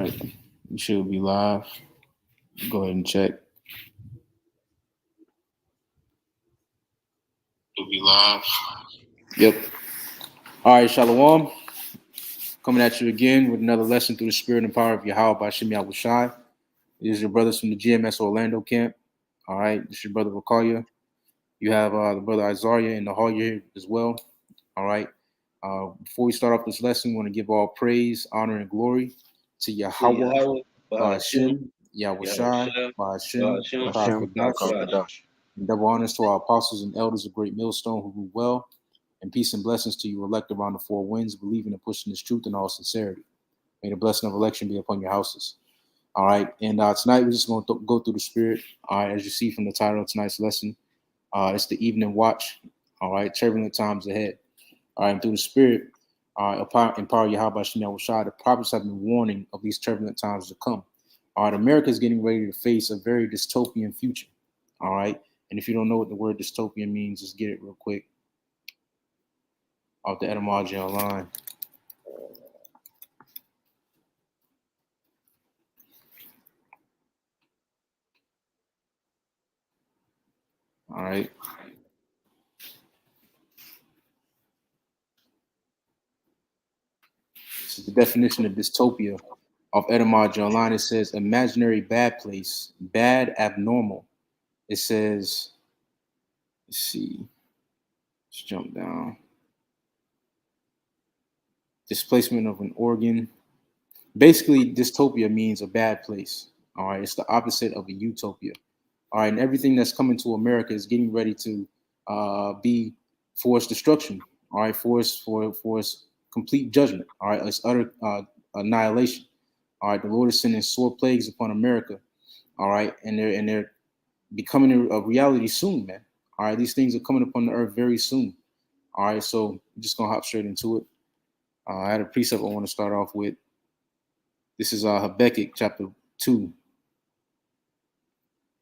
right, we should be live. Go ahead and check. We'll be live. Yep. All right, Shalom. Coming at you again with another lesson through the spirit and power of Yahweh by Shemi Awushai. These are your brothers from the GMS Orlando camp. All right, this is your brother Rakalia. You have the brother Isaiah in the hall here as well. All right. Before we start off this lesson, we want to give all praise, honor, and glory to Yahweh, Ba'ashem, Yahushai, Ba'ashem, Hashem, Kadash, Kadash. and double honors to our apostles and elders of Great Millstone who rule well, and peace and blessings to you elect around the four winds, believing and pushing this truth in all sincerity. May the blessing of election be upon your houses. All right, and tonight we're just going to go through the spirit. All right, as you see from the title of tonight's lesson, it's the evening watch. All right, turbulent times ahead. All right, and through the spirit, empower Yahweh Shemel Shah, the prophets have been warning of these turbulent times to come. All right, America is getting ready to face a very dystopian future. All right, and if you don't know what the word dystopian means, just get it real quick off the etymology online. All right. This is the definition of dystopia of etymology online. It says imaginary bad place, bad, abnormal. It says, let's see, let's jump down. Displacement of an organ. Basically, dystopia means a bad place. All right, it's the opposite of a utopia. All right, and everything that's coming to America is getting ready to be for its destruction. All right, for its complete judgment. All right, its utter annihilation. All right, the Lord is sending sore plagues upon America. All right, and they're becoming a reality soon, man. All right, these things are coming upon the earth very soon. All right, so I'm just gonna hop straight into it. I had a precept I want to start off with. This is Habakkuk chapter 2.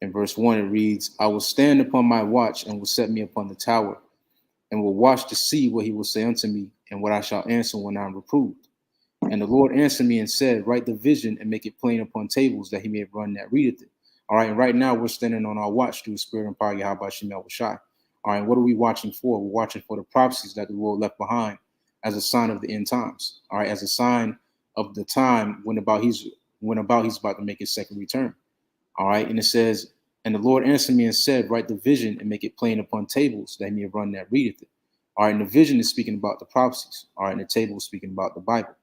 In verse 1, it reads, I will stand upon my watch and will set me upon the tower, and will watch to see what he will say unto me, and what I shall answer when I am reproved. And the Lord answered me and said, write the vision and make it plain upon tables, that he may run that readeth it. All right, and right now we're standing on our watch through the spirit and power of Yahweh Shemel Shai. All right, what are we watching for? We're watching for the prophecies that the Lord left behind as a sign of the end times. All right, as a sign of the time when about he's about to make his second return. All right, and it says, and the Lord answered me and said, write the vision and make it plain upon tables, that he may run that readeth it. All right, and the vision is speaking about the prophecies. All right, and the table is speaking about the Bible.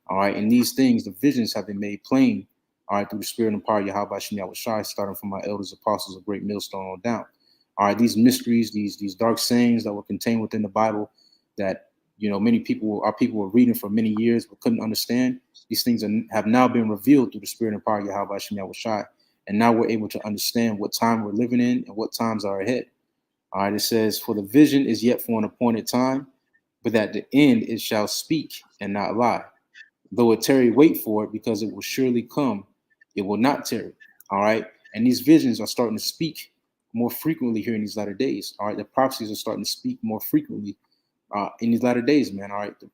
All right, and these things, the visions have been made plain, all right, through the spirit and power of Yahweh Shemel Shai, starting from my elders, apostles of Great Millstone on down. All right, these mysteries, these dark sayings that were contained within the Bible that, you know, our people were reading for many years but couldn't understand. These things have now been revealed through the spirit and power of Yahweh Shemel Shai. And now we're able to understand what time we're living in and what times are ahead. All right, it says, for the vision is yet for an appointed time, but at the end it shall speak and not lie. Though it tarry, wait for it, because it will surely come. It will not tarry. All right. And these visions are starting to speak more frequently here in these latter days. All right. The prophecies are starting to speak more frequently in these latter days, man. All right. The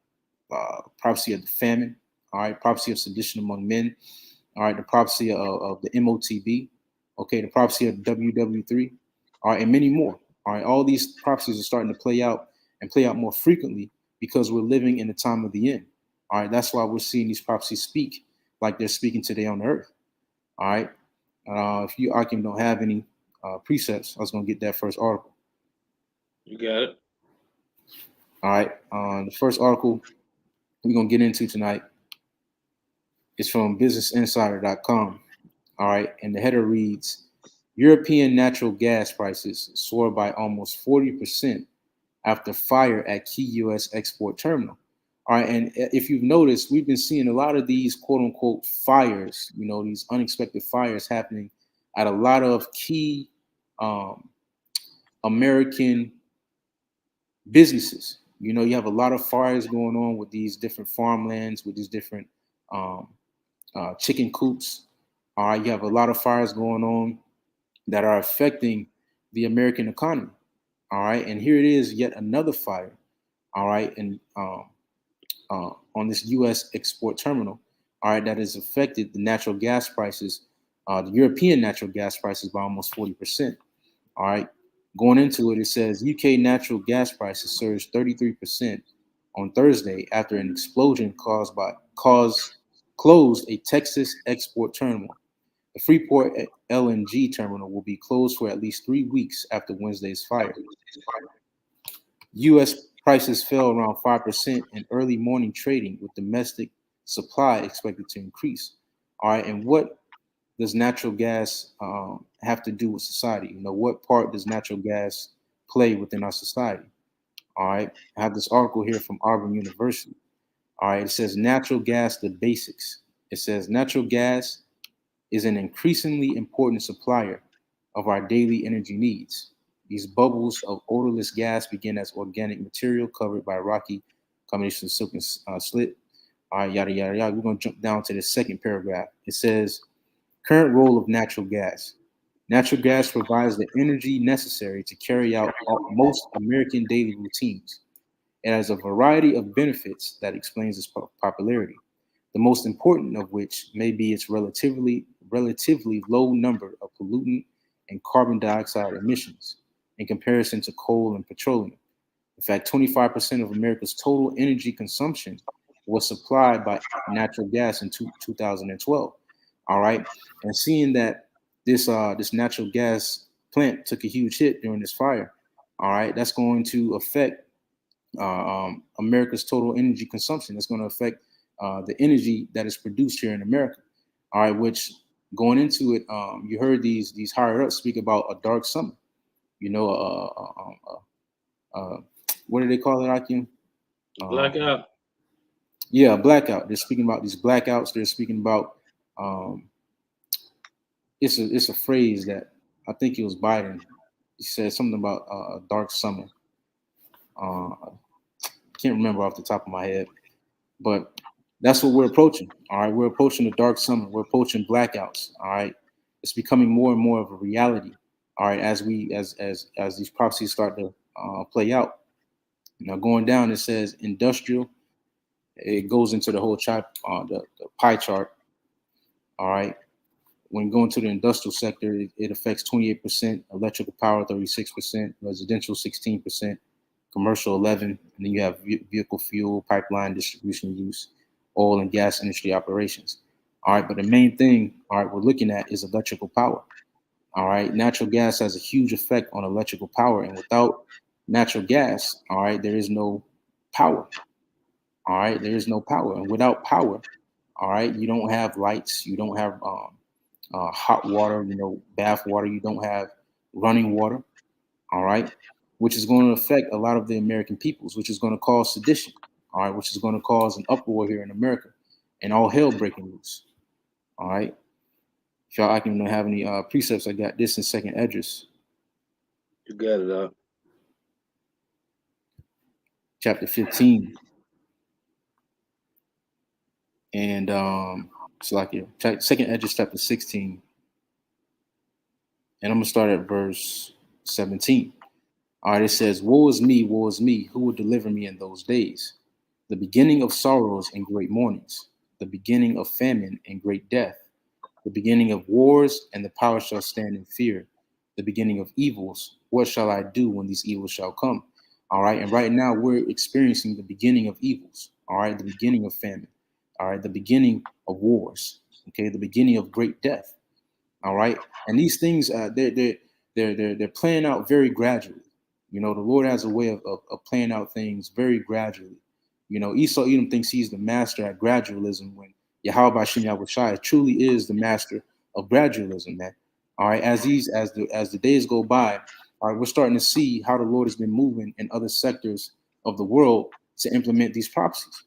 prophecy of the famine. All right. Prophecy of sedition among men. All right. The prophecy of the MOTB. Okay. The prophecy of WW3. All right. And many more. All right. All these prophecies are starting to play out more frequently because we're living in the time of the end. All right, that's why we're seeing these prophecies speak like they're speaking today on the earth. All right, if you, Akim, don't have any precepts, I was going to get that first article. You got it. All right, the first article we're going to get into tonight is from BusinessInsider.com. All right, and the header reads, European natural gas prices soar by almost 40% after fire at key U.S. export terminal. All right, and if you've noticed, we've been seeing a lot of these quote unquote fires, you know, these unexpected fires happening at a lot of key American businesses. You know, you have a lot of fires going on with these different farmlands, with these different chicken coops. All right, you have a lot of fires going on that are affecting the American economy. All right, and here it is, yet another fire. All right, and on this U.S. export terminal. all right, that has affected the natural gas prices, the European natural gas prices by almost 40%. All right. Going into it, it says UK natural gas prices surged 33% on Thursday after an explosion closed a Texas export terminal. The Freeport LNG terminal will be closed for at least 3 weeks after Wednesday's fire. U.S. prices fell around 5% in early morning trading, with domestic supply expected to increase. All right, and what does natural gas have to do with society? You know, what part does natural gas play within our society? All right, I have this article here from Auburn University. All right, it says natural gas, the basics. It says natural gas is an increasingly important supplier of our daily energy needs. These bubbles of odorless gas begin as organic material covered by rocky combination of silk and slit. All right, yada, yada, yada. We're going to jump down to the second paragraph. It says, current role of natural gas. Natural gas provides the energy necessary to carry out most American daily routines. It has a variety of benefits that explains its popularity, the most important of which may be its relatively low number of pollutant and carbon dioxide emissions in comparison to coal and petroleum. In fact, 25% of America's total energy consumption was supplied by natural gas in 2012. All right, and seeing that this natural gas plant took a huge hit during this fire, all right, that's going to affect America's total energy consumption. It's going to affect the energy that is produced here in America. All right, which going into it, you heard these higher ups speak about a dark summer. You know, what do they call it, Akim? Um, Blackout. yeah, blackout. They're speaking about these blackouts. They're speaking about um, it's a phrase that I think it was Biden. He said something about a dark summer. I can't remember off the top of my head, but that's what we're approaching. All right, we're approaching the dark summer. We're approaching blackouts. All right, it's becoming more and more of a reality. All right, as these prophecies start to play out. Now going down, it says industrial. It goes into the whole chart, the pie chart. All right, when going to the industrial sector, it affects 28%, electrical power 36%, residential 16%, commercial 11, and then you have vehicle fuel, pipeline distribution use, oil and gas industry operations. All right, but the main thing, all right, we're looking at is electrical power. All right, natural gas has a huge effect on electrical power, and without natural gas, all right, there is no power. All right, there is no power, and without power, all right, you don't have lights, you don't have hot water, you know, bath water, you don't have running water. All right, which is going to affect a lot of the American peoples, which is going to cause sedition, all right, which is going to cause an uproar here in America and all hell breaking loose. All right, if y'all I can have any precepts, I got this in second Edris, You got it up. chapter 15, and it's like second Edris, chapter 16, and I'm gonna start at verse 17. All right, it says, woe is me, who will deliver me in those days? The beginning of sorrows and great mournings, the beginning of famine and great death, the beginning of wars, and the power shall stand in fear, the beginning of evils. What shall I do when these evils shall come? All right, and right now we're experiencing the beginning of evils, all right, the beginning of famine, all right, the beginning of wars, okay, the beginning of great death. All right, and these things they're playing out very gradually. You know, the Lord has a way of playing out things very gradually. You know, Esau Edom thinks he's the master at gradualism when Yahweh Shem Yahushai truly is the master of gradualism, man. All right, as the days go by, all right, we're starting to see how the Lord has been moving in other sectors of the world to implement these prophecies.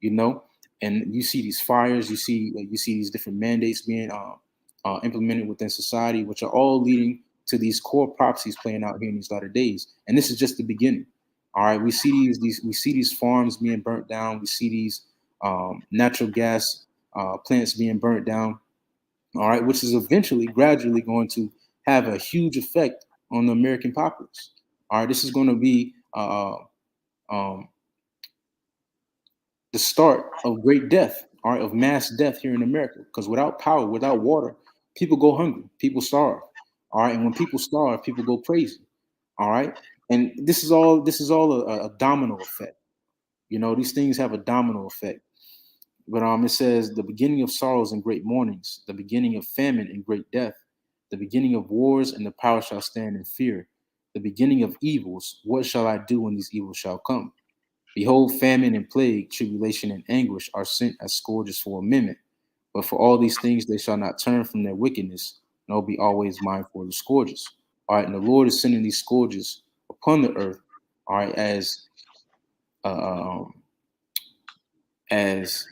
You know, and you see these fires, you see these different mandates being implemented within society, which are all leading to these core prophecies playing out here in these latter days. And this is just the beginning. All right, we see these farms being burnt down. We see these natural gas plants being burnt down. All right, which is eventually, gradually going to have a huge effect on the American populace. All right, this is going to be um, the start of great death. all right, of mass death here in America. Because without power, without water, people go hungry, people starve. All right, and when people starve, people go crazy. All right, and this is all a domino effect. You know, these things have a domino effect. But it says the beginning of sorrows and great mournings, the beginning of famine and great death, the beginning of wars, and the power shall stand in fear. The beginning of evils, what shall I do when these evils shall come? Behold, famine and plague, tribulation and anguish are sent as scourges for a minute. But for all these things they shall not turn from their wickedness, nor be always mindful of the scourges. All right, and the Lord is sending these scourges upon the earth, all right, uh, um, as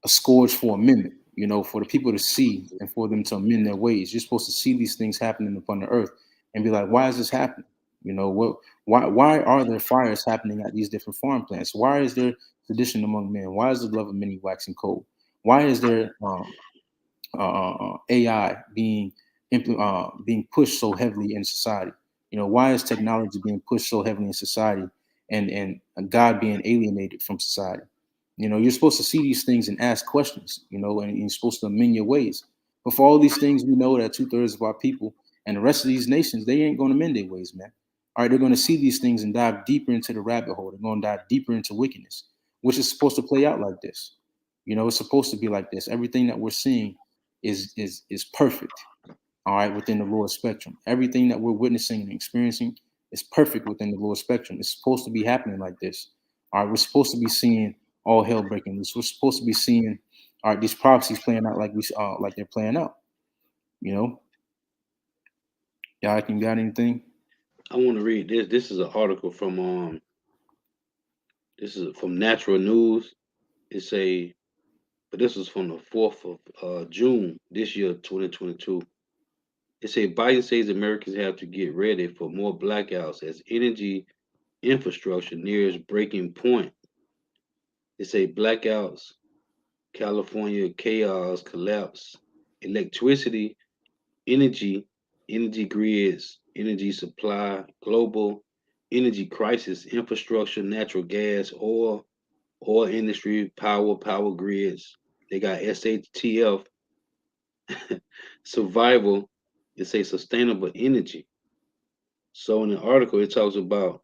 a scourge for amendment, you know, for the people to see and for them to amend their ways. You're supposed to see these things happening upon the earth and be like, why is this happening? You know, why are there fires happening at these different farm plants? Why is there sedition among men? Why is the love of many waxing cold? Why is there AI being pushed so heavily in society? You know, why is technology being pushed so heavily in society, and God being alienated from society? You know, you're supposed to see these things and ask questions. You know, and you're supposed to amend your ways. But for all these things, we know that 2/3 of our people and the rest of these nations, they ain't going to mend their ways, man. All right, they're going to see these things and dive deeper into the rabbit hole. They're going to dive deeper into wickedness, which is supposed to play out like this. You know, it's supposed to be like this. Everything that we're seeing is perfect, all right, within the Lord's spectrum. Everything that we're witnessing and experiencing is perfect within the Lord's spectrum. It's supposed to be happening like this. All right, we're supposed to be seeing all hell breaking loose. We're supposed to be seeing, all right, these prophecies playing out like they're playing out. You know, y'all can got anything? I want to read this. This is an article from this is from Natural News. It's a but this was from the 4th of June this year, 2022. It said Biden says Americans have to get ready for more blackouts as energy infrastructure nears breaking point. It say blackouts, California chaos, collapse, electricity, energy, energy grids, energy supply, global energy crisis, infrastructure, natural gas, oil industry, power grids. They got SHTF, survival. It's a sustainable energy. So in the article, it talks about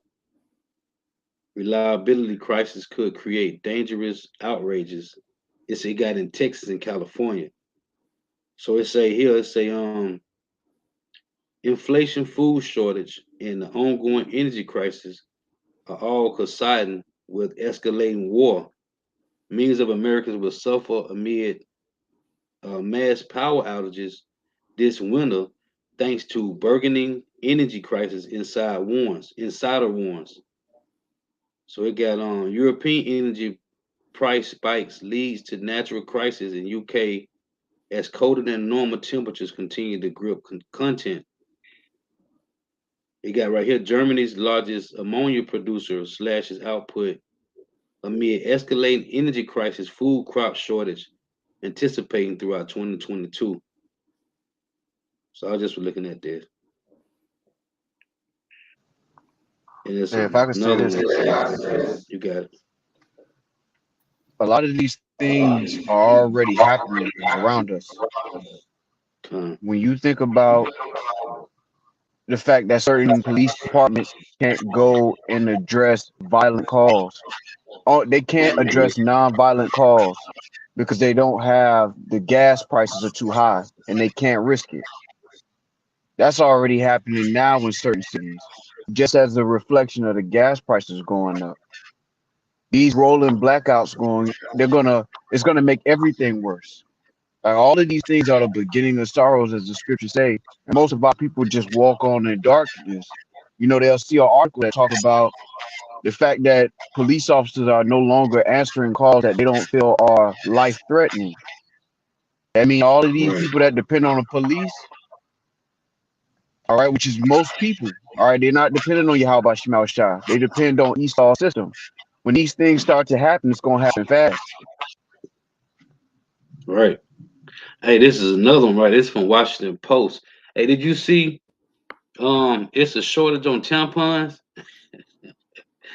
reliability crisis could create dangerous outrages. It got in Texas and California. So inflation, food shortage, and the ongoing energy crisis are all coinciding with escalating war. Millions of Americans will suffer amid mass power outages this winter, thanks to burgeoning energy crisis insider warns. So it got on European energy price spikes leads to natural crisis in UK as colder than normal temperatures continue to grip content. It got right here Germany's largest ammonia producer slashes output amid escalating energy crisis, food crop shortage anticipating throughout 2022. So I just was looking at this. And there's And if I could say another this, one that says, you got it. a lot of these things are already happening around us. Con. When you think about the fact that certain police departments can't go and address violent calls, or they can't address non-violent calls because they don't have the gas prices are too high and they can't risk it. That's already happening now in certain cities, just as a reflection of the gas prices going up. These rolling blackouts it's gonna make everything worse. Like all of these things are the beginning of sorrows, as the scriptures say. And most of our people just walk on in darkness. You know, they'll see an article that talk about the fact that police officers are no longer answering calls that they don't feel are life threatening. I mean, all of these Right. people that depend on the police, all right, which is most people, all right, they're not dependent on Yahweh Shemal Shah. They depend on Esau's system. When these things start to happen, it's gonna happen fast. Right. Hey, this is another one, right? This is from Washington Post. Hey, did you see it's a shortage on tampons?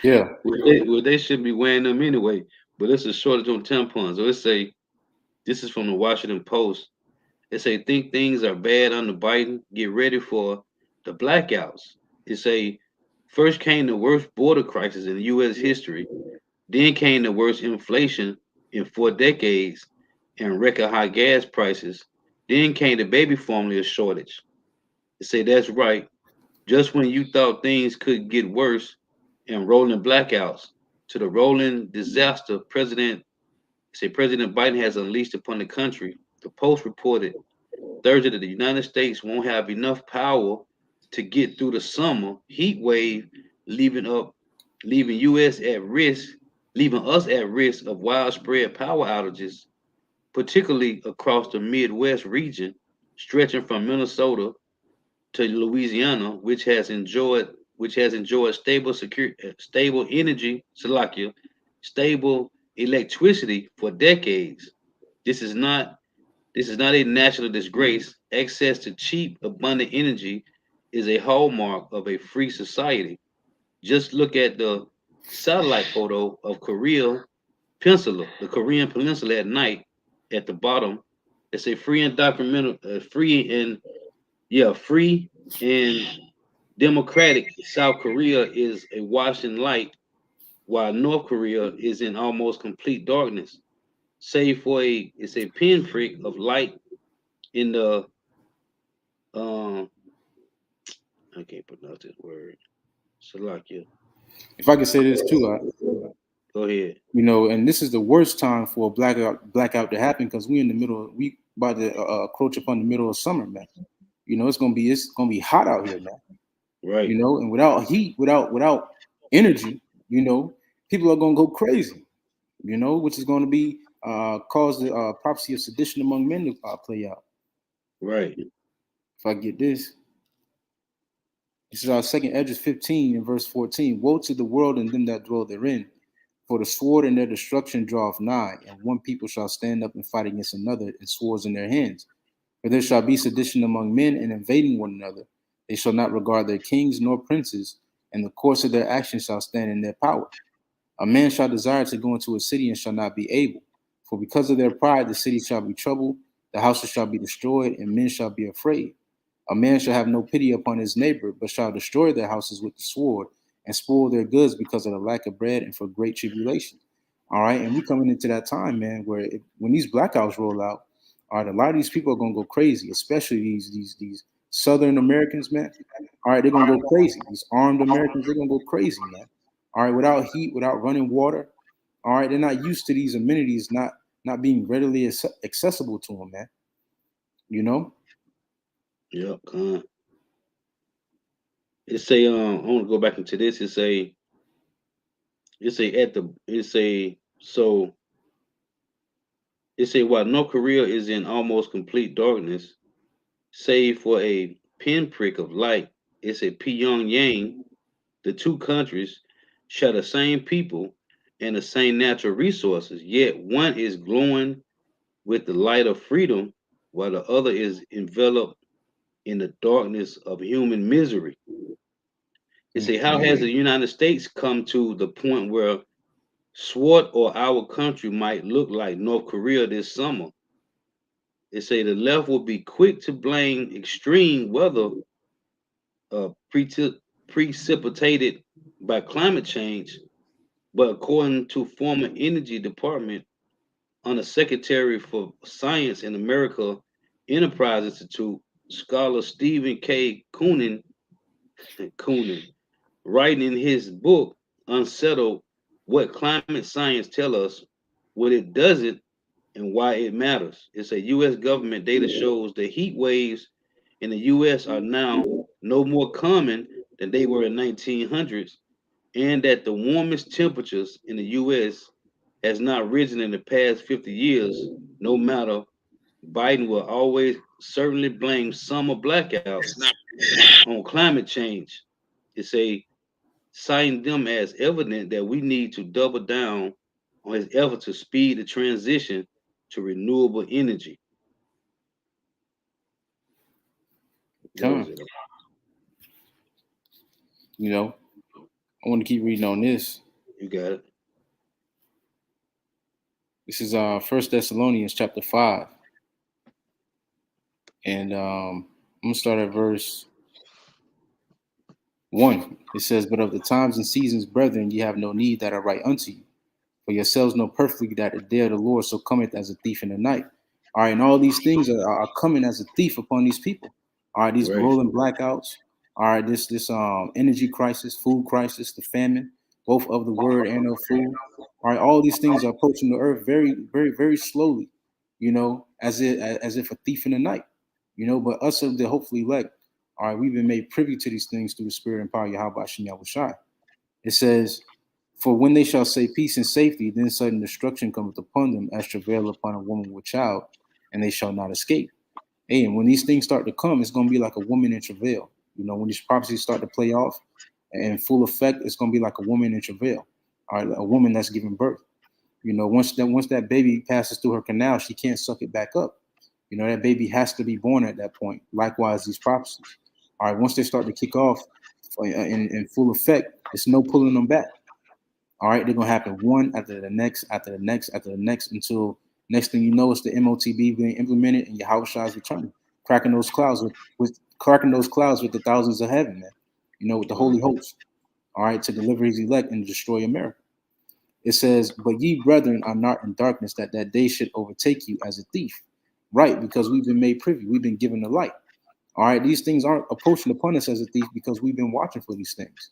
Yeah. Well, they should be wearing them anyway. But this is shortage on tampons. So it say this is from the Washington Post. It say think things are bad under Biden. Get ready for the blackouts. It say first came the worst border crisis in U.S. history. Then came the worst inflation in 4 decades and record high gas prices. Then came the baby formula shortage. It say that's right. Just when you thought things could get worse and rolling blackouts to the rolling disaster President Biden has unleashed upon the country. The Post reported Thursday that the United States won't have enough power to get through the summer heat wave, leaving up leaving US at risk, leaving us at risk of widespread power outages, particularly across the Midwest region, stretching from Minnesota to Louisiana, which has enjoyed stable energy, Salakia, stable electricity for decades. This is not this is not a national disgrace. Access to cheap, abundant energy is a hallmark of a free society. Just look at the satellite photo of the Korean Peninsula at night. At the bottom, it's a free and documental, free and democratic. South Korea is a washing light, while North Korea is in almost complete darkness, save for a pinprick of light in the um I can't pronounce this word. Salakia. If I could say this too, Go ahead. and this is the worst time for a blackout to happen because we in the middle. We about to approach upon the middle of summer, man. It's gonna be hot out here, man. Right. And without heat, without energy, people are gonna go crazy. Which is gonna be cause the prophecy of sedition among men to play out. Right. If I get this. This is our second Esdras 15 in verse 14. Woe to the world and them that dwell therein, for the sword and their destruction draweth nigh, and one people shall stand up and fight against another, and swords in their hands. For there shall be sedition among men and invading one another. They shall not regard their kings nor princes, and the course of their actions shall stand in their power. A man shall desire to go into a city and shall not be able. For because of their pride, the city shall be troubled, the houses shall be destroyed, and men shall be afraid. A man shall have no pity upon his neighbor, but shall destroy their houses with the sword and spoil their goods because of the lack of bread and for great tribulation. All right. And we coming into that time, man, where when these blackouts roll out, all right, a lot of these people are gonna go crazy, especially these Southern Americans, man. All right, they're gonna go crazy. These armed Americans, they're gonna go crazy, man. All right, without heat, without running water. All right, they're not used to these amenities not being readily accessible to them, man. You know. Yep. It say I want to go back into this. It say while North Korea is in almost complete darkness, save for a pinprick of light, it's a Pyongyang. The two countries share the same people and the same natural resources, yet one is glowing with the light of freedom, while the other is enveloped in the darkness of human misery. They say, how has the United States come to the point where SWAT or our country might look like North Korea this summer? They say the left will be quick to blame extreme weather uh, precipitated by climate change, but according to former Energy Department Under Secretary for Science in America Enterprise Institute, scholar Stephen K. Koonin, writing in his book Unsettled, What Climate Science Tell Us, What It Doesn't, and Why It Matters. It's a U.S. government data shows the heat waves in the U.S. are now no more common than they were in 1900s, and that the warmest temperatures in the U.S. has not risen in the past 50 years, no matter Biden will always certainly blame summer blackouts on climate change. It's a citing them as evident that we need to double down on his effort to speed the transition to renewable energy. That was Come, it. I want to keep reading on this. You got it. This is First Thessalonians chapter 5. And I'm gonna start at verse 1. It says, "But of the times and seasons, brethren, ye have no need that I write unto you. For yourselves know perfectly that the day of the Lord so cometh as a thief in the night." All right, and all these things are coming as a thief upon these people. All right, these Right. rolling blackouts. All right, this energy crisis, food crisis, the famine, both of the word and of food. All right, all these things are approaching the earth very, very, very slowly. As if a thief in the night. But us of the hopefully elect, all right, we've been made privy to these things through the Spirit and power of Yahweh Shem Yahushai. It says, "For when they shall say peace and safety, then sudden destruction cometh upon them as travail upon a woman with child, and they shall not escape." Hey, and when these things start to come, it's going to be like a woman in travail. When these prophecies start to play off and in full effect, it's going to be like a woman in travail, all right, a woman that's giving birth. Once that baby passes through her canal, she can't suck it back up. That baby has to be born at that point. Likewise, these prophecies. All right, once they start to kick off in full effect, it's no pulling them back. All right, they're gonna happen one after the next, after the next, after the next, until next thing you know, it's the MOTB being implemented and Yahweh is returning, cracking those clouds with the thousands of heaven, man. With the holy host. All right, to deliver his elect and destroy America. It says, "But ye brethren are not in darkness, that day should overtake you as a thief." Right, because we've been made privy, we've been given the light. All right, these things aren't approaching upon us as a thief because we've been watching for these things.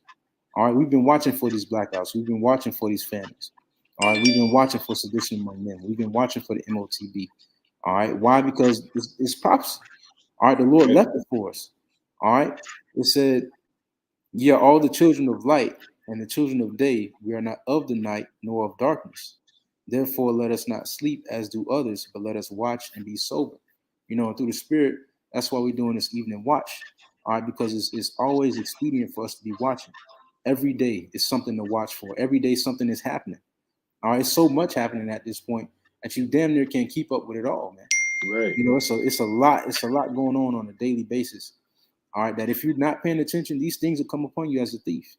All right, we've been watching for these blackouts. We've been watching for these famines. All right, we've been watching for sedition among men. We've been watching for the MOTB. All right, why? Because it's prophecy. All right, the Lord Right. left it for us. All right, it said, "Ye are all the children of light and the children of day. We are not of the night nor of darkness. Therefore, let us not sleep as do others, but let us watch and be sober." And through the Spirit, that's why we're doing this evening watch. All right, because it's always expedient for us to be watching. Every day is something to watch for. Every day something is happening. All right, so much happening at this point that you damn near can't keep up with it all, man. Right. It's a lot going on a daily basis. All right, that if you're not paying attention, these things will come upon you as a thief.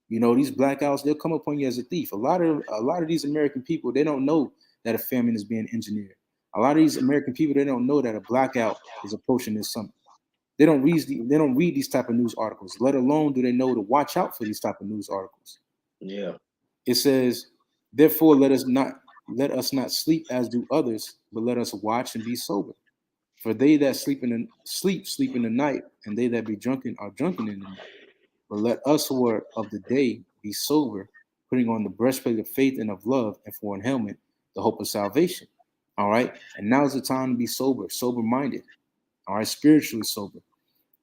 These blackouts, they'll come upon you as a thief. A lot of these American people, they don't know that a famine is being engineered. A lot of these American people, they don't know that a blackout is approaching this summer. They don't read these type of news articles, let alone do they know to watch out for these type of news articles. Yeah. It says, "Therefore let us not sleep as do others, but let us watch and be sober. For they that sleep in the night, and they that be drunken are drunken in the night. But let us who are of the day be sober, putting on the breastplate of faith and of love, and for an helmet, the hope of salvation." All right. And now's the time to be sober minded. All right. Spiritually sober.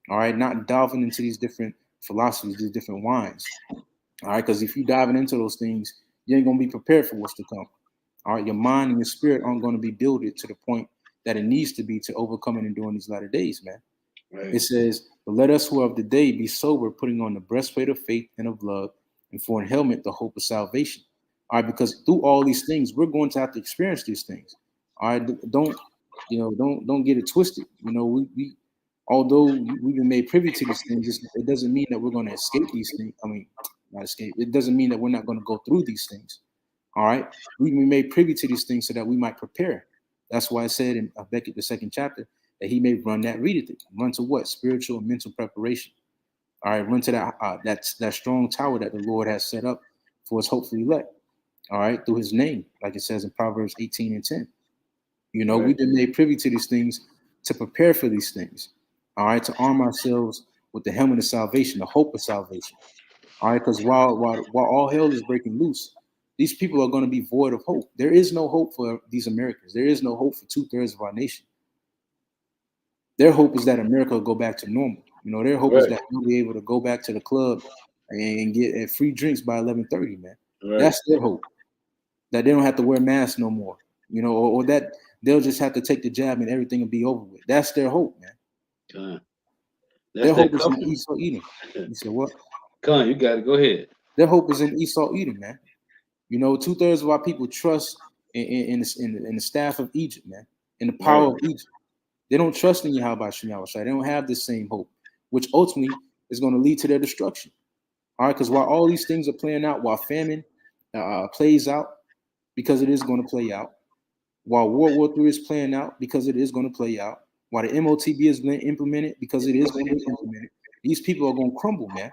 All right. Not delving into these different philosophies, these different wines. All right. Because if you diving into those things, you ain't going to be prepared for what's to come. All right. Your mind and your spirit aren't going to be builded to the point that it needs to be to overcome it and during these latter days, man. It Right. says, "But let us who are of the day be sober, putting on the breastplate of faith and of love, and for an helmet, the hope of salvation." All right, because through all these things, we're going to have to experience these things. All right, don't get it twisted. We although we've been made privy to these things, it doesn't mean that we're going to escape these things. I mean, not escape. It doesn't mean that we're not going to go through these things. All right, we've been made privy to these things so that we might prepare. That's why I said in Beckett, the second chapter, that he may run that readeth it. Run to what? Spiritual and mental preparation. All right, run to that strong tower that the Lord has set up for his hopefully elect. All right, through his name, like it says in Proverbs 18 and 10. Right. We've been made privy to these things to prepare for these things. All right, to arm ourselves with the helmet of salvation, the hope of salvation. All right, because while all hell is breaking loose, these people are going to be void of hope. There is no hope for these Americans. There is no hope for 2/3 of our nation. Their hope is that America will go back to normal. Their hope is Right. that we'll be able to go back to the club and get free drinks by 11:30, man. Right. That's their hope. That they don't have to wear masks no more. Or that they'll just have to take the jab and everything will be over with. That's their hope, man. That's Their that hope is in comfort. Esau Edom. You said what? You got to go ahead. Their hope is in Esau Edom, man. 2/3 of our people trust in the staff of Egypt, man, in the power Right. of Egypt. They don't trust in Yahweh Shai. They don't have this same hope, which ultimately is going to lead to their destruction. All right, because while all these things are playing out, while famine plays out, because it is going to play out, while World War III is playing out, because it is going to play out, while the MOTB is being implemented, because it is going to be implemented, these people are going to crumble, man.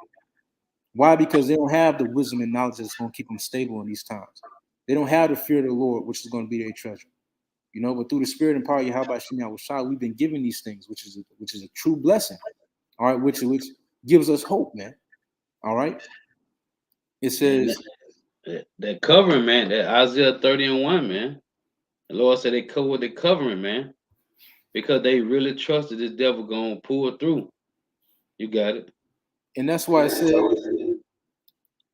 Why? Because they don't have the wisdom and knowledge that's going to keep them stable in these times. They don't have the fear of the Lord, which is going to be their treasure. You know, but through the spirit and power of Yahweh Shem Yahushua, we've been given these things, which is a true blessing. All right, which gives us hope, man. All right. It says that covering, man, that Isaiah 30:1, man. The Lord said they covered the covering, man, because they really trusted this devil gonna pull through. You got it. And that's why it said,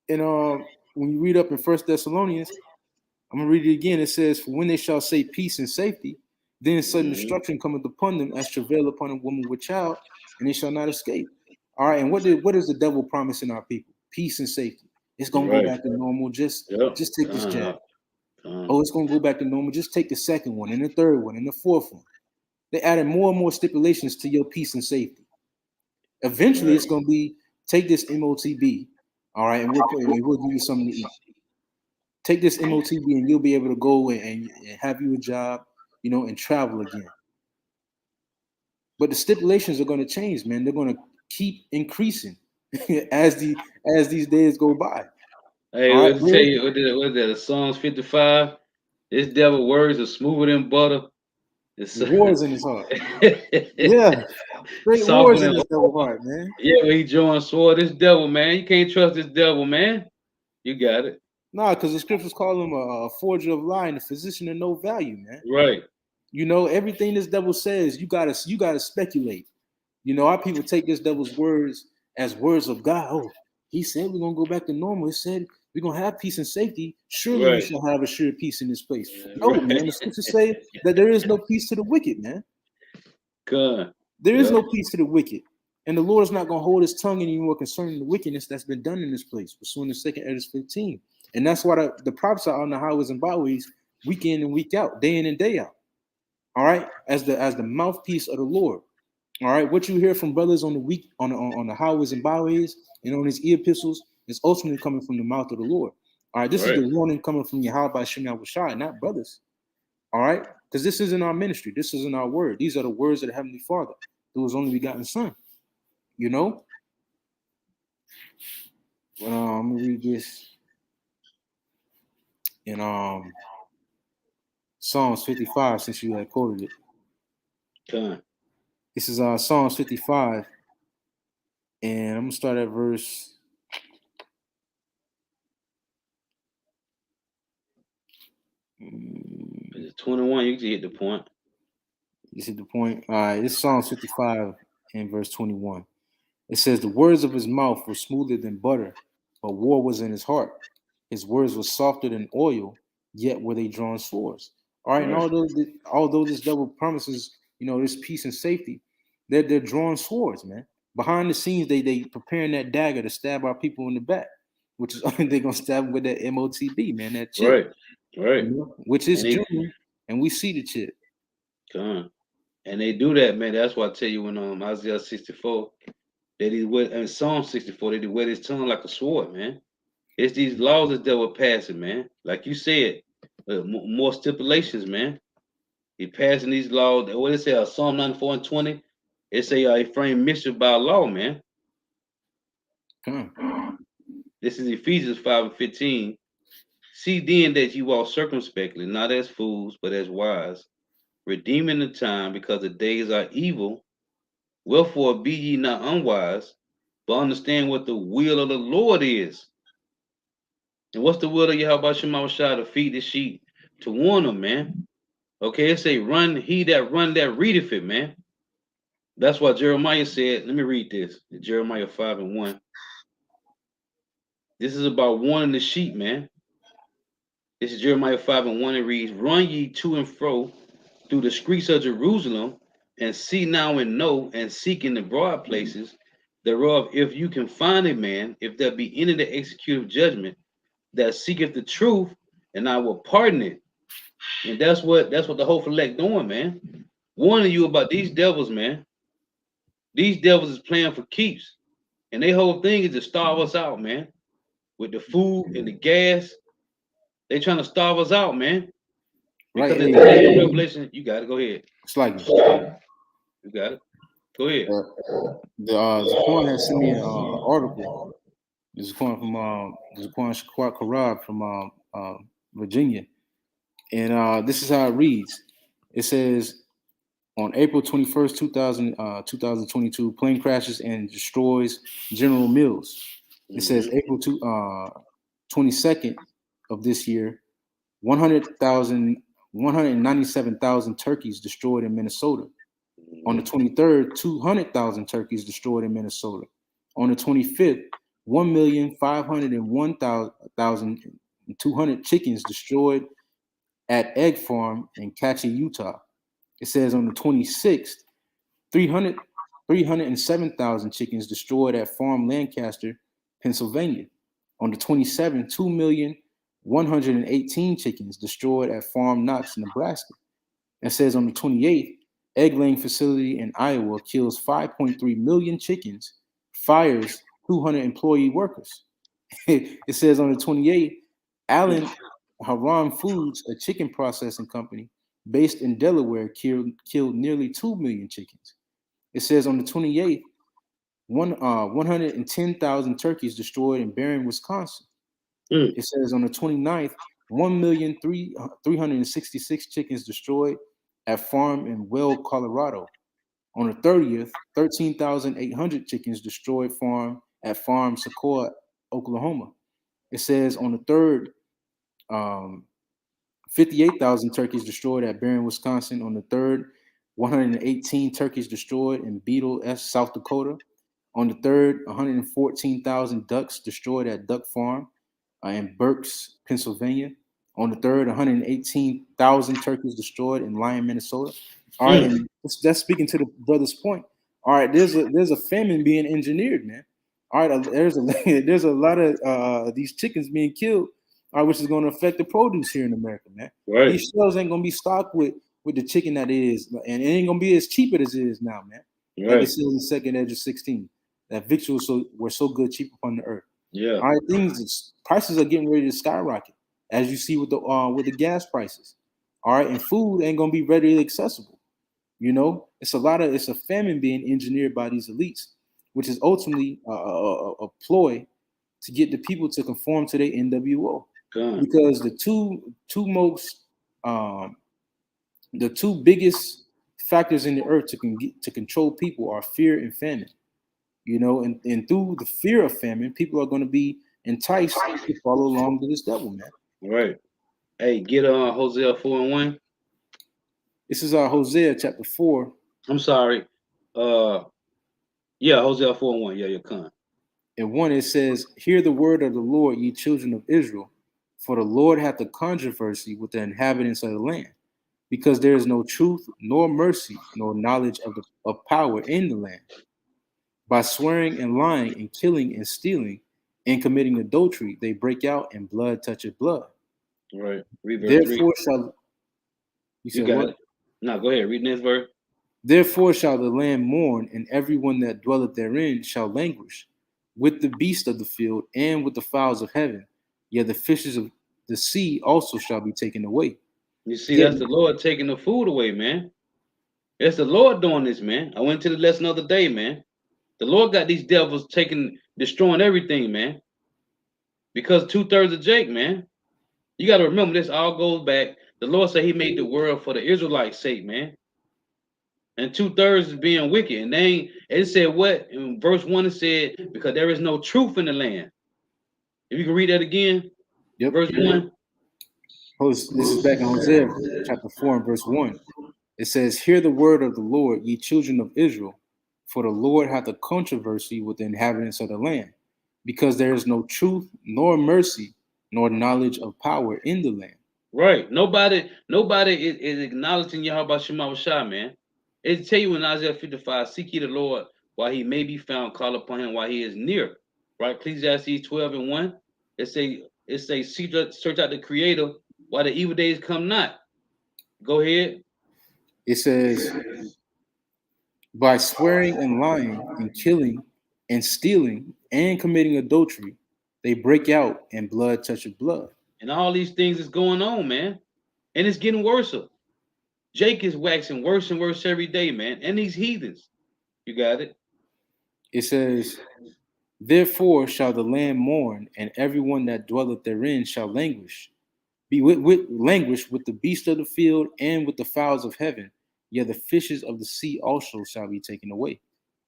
and when you read up in First Thessalonians, I'm gonna read it again. It says, "For when they shall say peace and safety, then sudden destruction cometh upon them as travail upon a woman with child, and they shall not escape." All right, and what is the devil promising our people? Peace and safety. It's gonna go back to normal. Just take this jab. Oh, it's gonna go back to normal. Just take the second one and the third one and the fourth one. They added more and more stipulations to your peace and safety. Eventually, it's gonna be take this MOTB, all right, and we'll give you something to eat. Take this MOTB and you'll be able to go and have you a job, you know, and travel again. But the stipulations are going to change, man. They're going to keep increasing as these days go by. Hey, all right, let's tell you what that Psalms 55. This devil words are smoother than butter. Wars in his heart. Yeah. Straight wars in his devil heart, man. Yeah, he drawing sword. This devil, man. You can't trust this devil, man. You got it. Nah, because the scriptures call him a forger of lying, a physician of no value, man. Right. You know, everything this devil says, you gotta speculate. You know, our people take this devil's words as words of God. Oh, he said we're gonna go back to normal. He said we're gonna have peace and safety. Surely we shall have assured peace in this place. No, man. The scriptures say that there is no peace to the wicked, man. God. There is no peace to the wicked. And the Lord is not going to hold his tongue anymore concerning the wickedness that's been done in this place, pursuing the 2nd Esdras 15. And that's why the prophets are on the highways and byways week in and week out, day in and day out. All right, as the mouthpiece of the Lord. All right, what you hear from brothers on the highways and byways and on his ear epistles is ultimately coming from the mouth of the Lord. All right, this is the warning coming from Yahweh Shem Yahushua, not brothers. All right, because this isn't our ministry. This isn't our word. These are the words of the Heavenly Father, through his only begotten Son. You know? Let me read this in Psalms 55, since you had quoted it. Okay. This is Psalms 55, and I'm gonna start at verse. Is it 21? You can hit the point. You see the point? All right, this is Psalms 55 and verse 21. It says, "The words of his mouth were smoother than butter, but war was in his heart. His words were softer than oil, yet were they drawn swords." All right, and although this devil promises, you know, this peace and safety, they're drawing swords, man. Behind the scenes, they preparing that dagger to stab our people in the back, which is they're gonna stab them with that MOTB, man, that chip, right, you know, which is June, and we see the chip. And they do that, man. That's why I tell you when Isaiah 64, that he wet, and Psalm 64, that he wet his tongue like a sword, man. It's these laws that they were passing, man. Like you said, more stipulations, man. He passing these laws. What it say? Psalm 94 and 20. It say he framed mischief by law, man. This is Ephesians 5 and 15. See then that you walk circumspectly, not as fools, but as wise, redeeming the time, because the days are evil. Wherefore be ye not unwise, but understand what the will of the Lord is. And what's the will of Yahweh Shema Shah? To feed the sheep, to warn them, man. Okay, it say, run, he that run that readeth it, man. That's why Jeremiah said, let me read this. Jeremiah 5 and 1. This is about warning the sheep, man. This is Jeremiah 5 and 1. It reads, run ye to and fro through the streets of Jerusalem, and see now and know, and seek in the broad places thereof, if you can find a man, if there be any that execute judgment, that seeketh the truth, and I will pardon it. And that's what the whole elect doing, man. Warning you about these devils, man. These devils is playing for keeps, and their whole thing is to starve us out, man. With the food and the gas, they trying to starve us out, man. Because right? in Hey, the days of Revelation, you got to go ahead. it's like You got it. Go ahead. the Zaquan has sent me an article. Zaquan Shaquat Karab from Virginia, and this is how it reads. It says on April 21st, 2022, plane crashes and destroys General Mills. It says Mhm. April 22nd of this year, 100,000, 197,000 turkeys destroyed in Minnesota. On the Mhm. 23rd, 200,000 turkeys destroyed in Minnesota. On the 25th, 1,501,200 chickens destroyed at egg farm in Catchy, Utah. It says on the 26th, 307,000 chickens destroyed at Farm Lancaster, Pennsylvania. On the 27th, 2,118 chickens destroyed at Farm Knox, Nebraska. It says on the 28th, egg laying facility in Iowa kills 5.3 million chickens, fires 200 employee workers. It says on the 28th, Allen Haram Foods, a chicken processing company based in Delaware, killed nearly 2 million chickens. It says on the 28th, 110,000 turkeys destroyed in Barron, Wisconsin. Mm. It says on the 29th, 1,366 chickens destroyed at farm in Well, Colorado. On the 30th, 13,800 chickens destroyed at farm Sequoia, Oklahoma. It says on the 3rd, um, 58,000 turkeys destroyed at Barron, Wisconsin. On the 3rd, 118 turkeys destroyed in Beetle, South Dakota. On the 3rd, 114,000 ducks destroyed at Duck Farm in Berks, Pennsylvania. On the 3rd, 118,000 turkeys destroyed in Lyon, Minnesota. All right, Mm. and that's speaking to the brother's point. All right, there's a famine being engineered, man. All right, there's a lot of these chickens being killed, all right, which is going to affect the produce here in America, man. Right. These shelves ain't going to be stocked with the chicken that is, and it ain't going to be as cheap as it is now, man. Like it Right. says in Second Edge 16, that victuals were so good, cheap upon the earth. Yeah. All right, prices are getting ready to skyrocket, as you see with the gas prices. All right, and food ain't gonna be readily accessible. You know, it's a famine being engineered by these elites, which is ultimately a ploy to get the people to conform to their NWO, Gone. because um, the two biggest factors in the earth to control people are fear and famine. You know, and through the fear of famine, people are going to be enticed to follow along to this devil, man. Right. Hey, get Hosea 4:1. This is Hosea chapter 4 I'm sorry. Uh, yeah, Hosea 4:1. Yeah, you're con. and 1. It says, "Hear the word of the Lord, ye children of Israel, for the Lord hath a controversy with the inhabitants of the land, because there is no truth, nor mercy, nor knowledge of power in the land. By swearing and lying and killing and stealing and committing adultery, they break out, and blood toucheth blood. Right. Read verse 3. Therefore shall you You said got what? it. Now go ahead. Read next verse. Therefore shall the land mourn, and everyone that dwelleth therein shall languish, with the beasts of the field and with the fowls of heaven. Yet the fishes of the sea also shall be taken away. You see, Yet that's the Lord taking the food away, man. It's the Lord doing this, man. I went to the lesson the other day, man. The Lord got these devils destroying everything, man. Because 2/3 of Jake, man. You got to remember this all goes back. The Lord said He made the world for the Israelites' sake, man. And 2/3 is being wicked. And they ain't, it said what? In verse 1, it said, because there is no truth in the land. If you can read that again, yep. verse 1. This is back in Hosea chapter 4 and verse 1. It says, "Hear the word of the Lord, ye children of Israel, for the Lord hath a controversy with the inhabitants of the land, because there is no truth, nor mercy, nor knowledge of power in the land." Right. Nobody is acknowledging Yahweh Shema Shah, man. It tell you in Isaiah 55, seek ye the Lord while he may be found, call upon him while he is near. Right? Ecclesiastes 12 and 1. It say search out the creator while the evil days come not. Go ahead. It says, "By swearing and lying and killing and stealing and committing adultery, they break out, and blood toucheth blood." And all these things is going on, man. and it's getting worse. Jake is waxing worse and worse every day, man. And these heathens, you got it. It says, therefore shall the land mourn, and everyone that dwelleth therein shall languish. Be with languish with the beasts of the field and with the fowls of heaven. Yet the fishes of the sea also shall be taken away.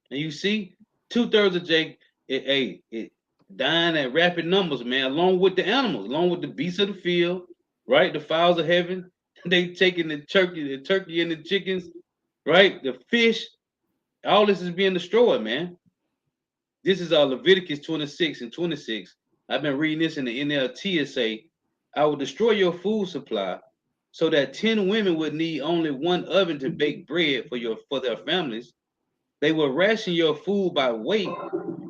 And you see, 2/3 of Jake, it dying at rapid numbers, man. Along with the animals, along with the beasts of the field, right? The fowls of heaven. They taking the turkey and the chickens, right? The fish. All this is being destroyed, man. This is Leviticus 26 and 26. I've been reading this in the NLT. It say, I will destroy your food supply so that 10 women would need only one oven to bake bread for their families. They will ration your food by weight,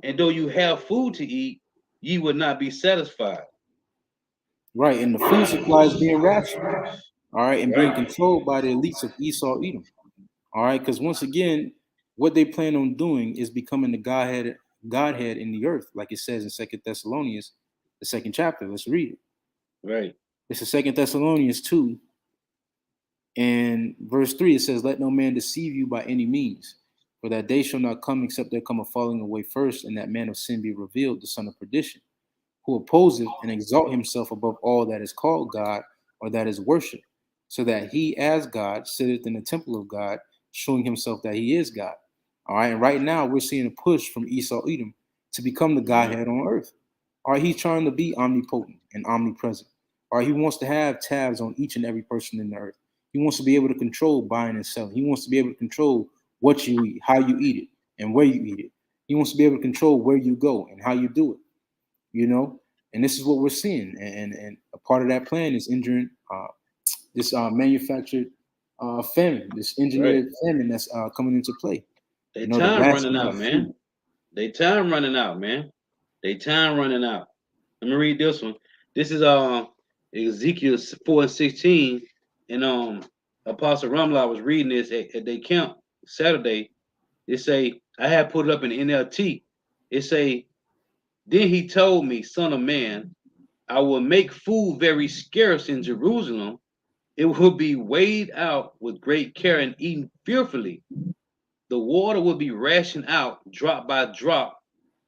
and though you have food to eat, ye would not be satisfied. Right, and the food supply is being rationed. All right, and being Right, controlled by the elites of Esau, Edom. All right, because once again, what they plan on doing is becoming the Godhead in the earth, like it says in Second Thessalonians, the second chapter. Let's read it. right, It's a Second Thessalonians 2, and verse 3. It says, let no man deceive you by any means, for that day shall not come except there come a falling away first, and that man of sin be revealed, the son of perdition, who opposeth and exalt himself above all that is called God or that is worshipped, so that he as God sitteth in the temple of God, showing himself that he is God. All right, and right now we're seeing a push from Esau Edom to become the right, Godhead on earth. All right, he's trying to be omnipotent and omnipresent. All right, he wants to have tabs on each and every person in the earth. He wants to be able to control buying and selling. He wants to be able to control what you eat, how you eat it, and where you eat it. He wants to be able to control where you go and how you do it. You know, and this is what we're seeing. And a part of that plan is injuring this manufactured famine, this right. engineered famine that's coming into play. They You know, the time running rationing out, of food. man. They time running out, man. They time running out. Let me read this one. This is Ezekiel 4 and 16. And Apostle Ramla was reading this at their camp Saturday. It say, I had put it up in the NLT. It say, then he told me, son of man, I will make food very scarce in Jerusalem. It will be weighed out with great care and eaten fearfully. The water will be rationed out drop by drop,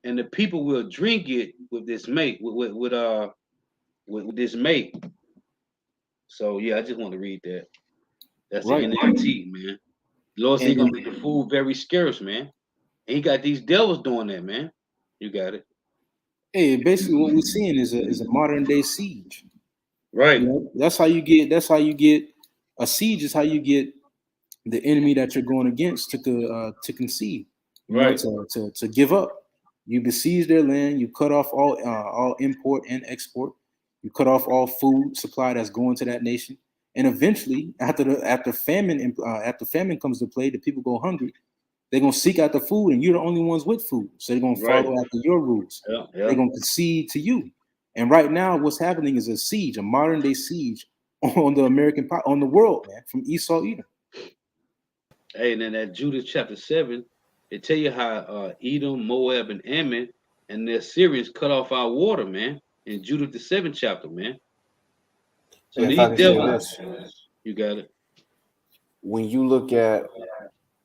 and the people will drink it with this mate, with this mate. So yeah, I just want to read that. That's the Right. NLT, man. The Lord said He gonna And make the food very scarce, man. And He got these devils doing that, man. You got it. hey, basically what we're seeing is a modern day siege. You Right, know, that's how you get a siege is how you get the enemy that you're going against to concede, you know, right, to give up. You besiege their land. You cut off all import and export. You cut off all food supply that's going to that nation. And eventually, after famine comes to play, the people go hungry. They're gonna seek out the food, and you're the only ones with food. So they're gonna right. follow after your rules. Yeah, They're yeah. gonna concede to you. And right now, what's happening is a siege, a modern day siege on the on the world, man, from Esau Edom. Hey, and then at Judith chapter 7, it tell you how Edom, Moab, and Ammon and the Assyrians cut off our water, man. In Judith the 7th chapter, man. So And if I these can say devils, this, you got it. when you look at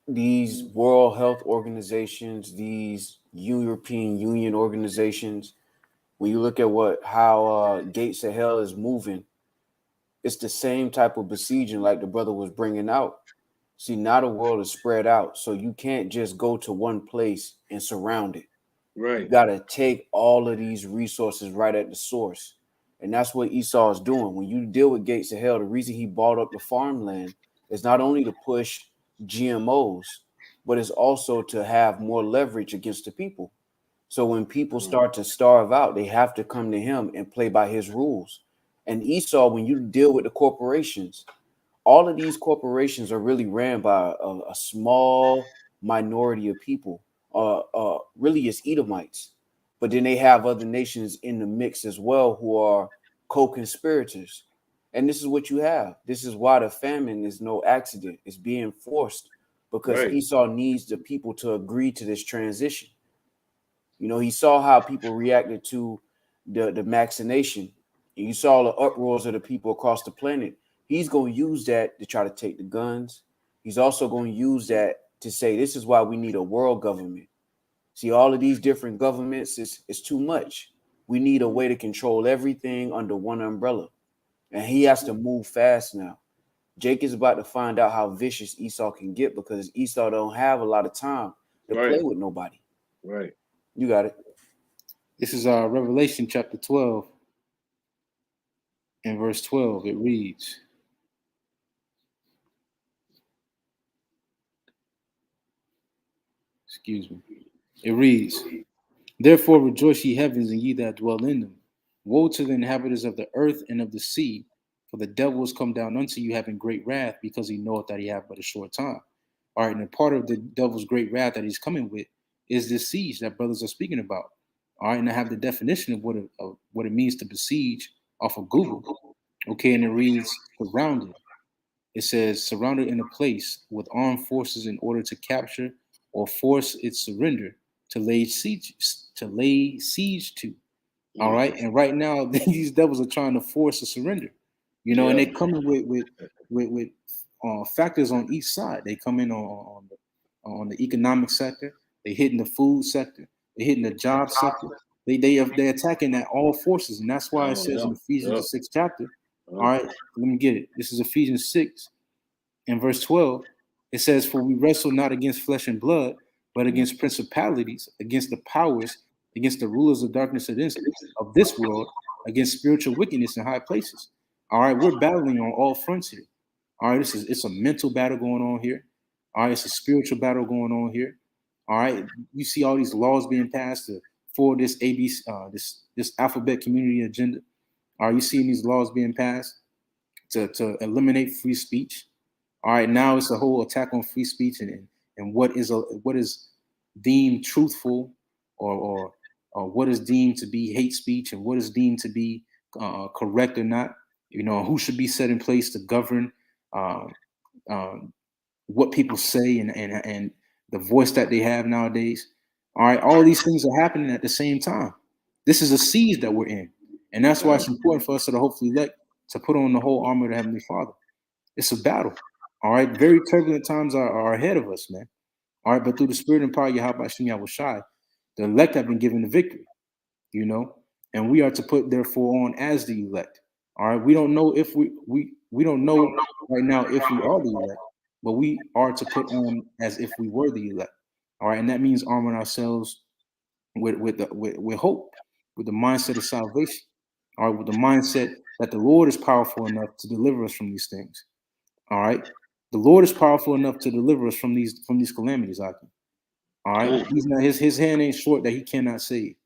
these World Health Organizations, these European Union organizations, when you look at how Gates of Hell is moving, it's the same type of besieging like the brother was bringing out. See, now the world is spread out, so you can't just go to one place and surround it. You Right, got to take all of these resources right at the source. And that's what Esau is doing. When you deal with Gates of Hell, the reason he bought up the farmland is not only to push GMOs, but it's also to have more leverage against the people. So when people start to starve out, they have to come to him and play by his rules. And Esau, when you deal with the corporations, all of these corporations are really ran by a small minority of people. Really, it's Edomites, but then they have other nations in the mix as well who are co-conspirators. And this is what you have. This is why the famine is no accident. It's being forced because right, Esau needs the people to agree to this transition. You know, he saw how people reacted to the vaccination. And you saw the uproars of the people across the planet. He's going to use that to try to take the guns. He's also going to use that to say this is why we need a world government. See, all of these different governments is too much. We need a way to control everything under one umbrella. And he has to move fast now. Jake is about to find out how vicious Esau can get because Esau don't have a lot of time to play with nobody. Right. You got it. This is Revelation chapter 12 and verse 12. It reads, excuse me. It reads, therefore rejoice ye heavens and ye that dwell in them. Woe to the inhabitants of the earth and of the sea, for the devil is come down unto you having great wrath, because he knoweth that he hath but a short time. All right, and a part of the devil's great wrath that he's coming with is this siege that brothers are speaking about. All right, and I have the definition of what it means to besiege off of Google. Okay, and it reads surrounded. It says surrounded in a place with armed forces in order to capture or force its surrender, to lay siege to. All right, and right now these devils are trying to force a surrender, and they come in with factors on each side. They come in on the economic sector. They hit in the food sector. They hit in the job sector. They're attacking at all forces, and that's why it says in Ephesians the 6th chapter. All right, let me get it. This is Ephesians 6 and verse 12. It says, "For we wrestle not against flesh and blood, but against principalities, against the powers, against the rulers of darkness of this world, against spiritual wickedness in high places." All right, we're battling on all fronts here. All right, it's a mental battle going on here. All right, it's a spiritual battle going on here. All right, you see all these laws being passed for this ABC, this alphabet community agenda. Are you seeing these laws being passed to eliminate free speech? All right, now it's a whole attack on free speech and what is deemed truthful or what is deemed to be hate speech and what is deemed to be correct or not. Who should be set in place to govern um, what people say and the voice that they have nowadays. All right, all these things are happening at the same time. This is a siege that we're in, and that's why it's important for us to hopefully to put on the whole armor of the Heavenly Father. It's a battle. All right, very turbulent times are ahead of us, man. All right, but through the Spirit and power of Yahweh Shem Yahushai, the elect have been given the victory. And we are to put therefore on as the elect. All right, we don't know if we don't know right now if we are the elect, but we are to put on as if we were the elect. All right, and that means arming ourselves with hope, with the mindset of salvation. All right, with the mindset that the Lord is powerful enough to deliver us from these things. All right, the Lord is powerful enough to deliver us from these calamities. All right, he's not his hand ain't short that he cannot save.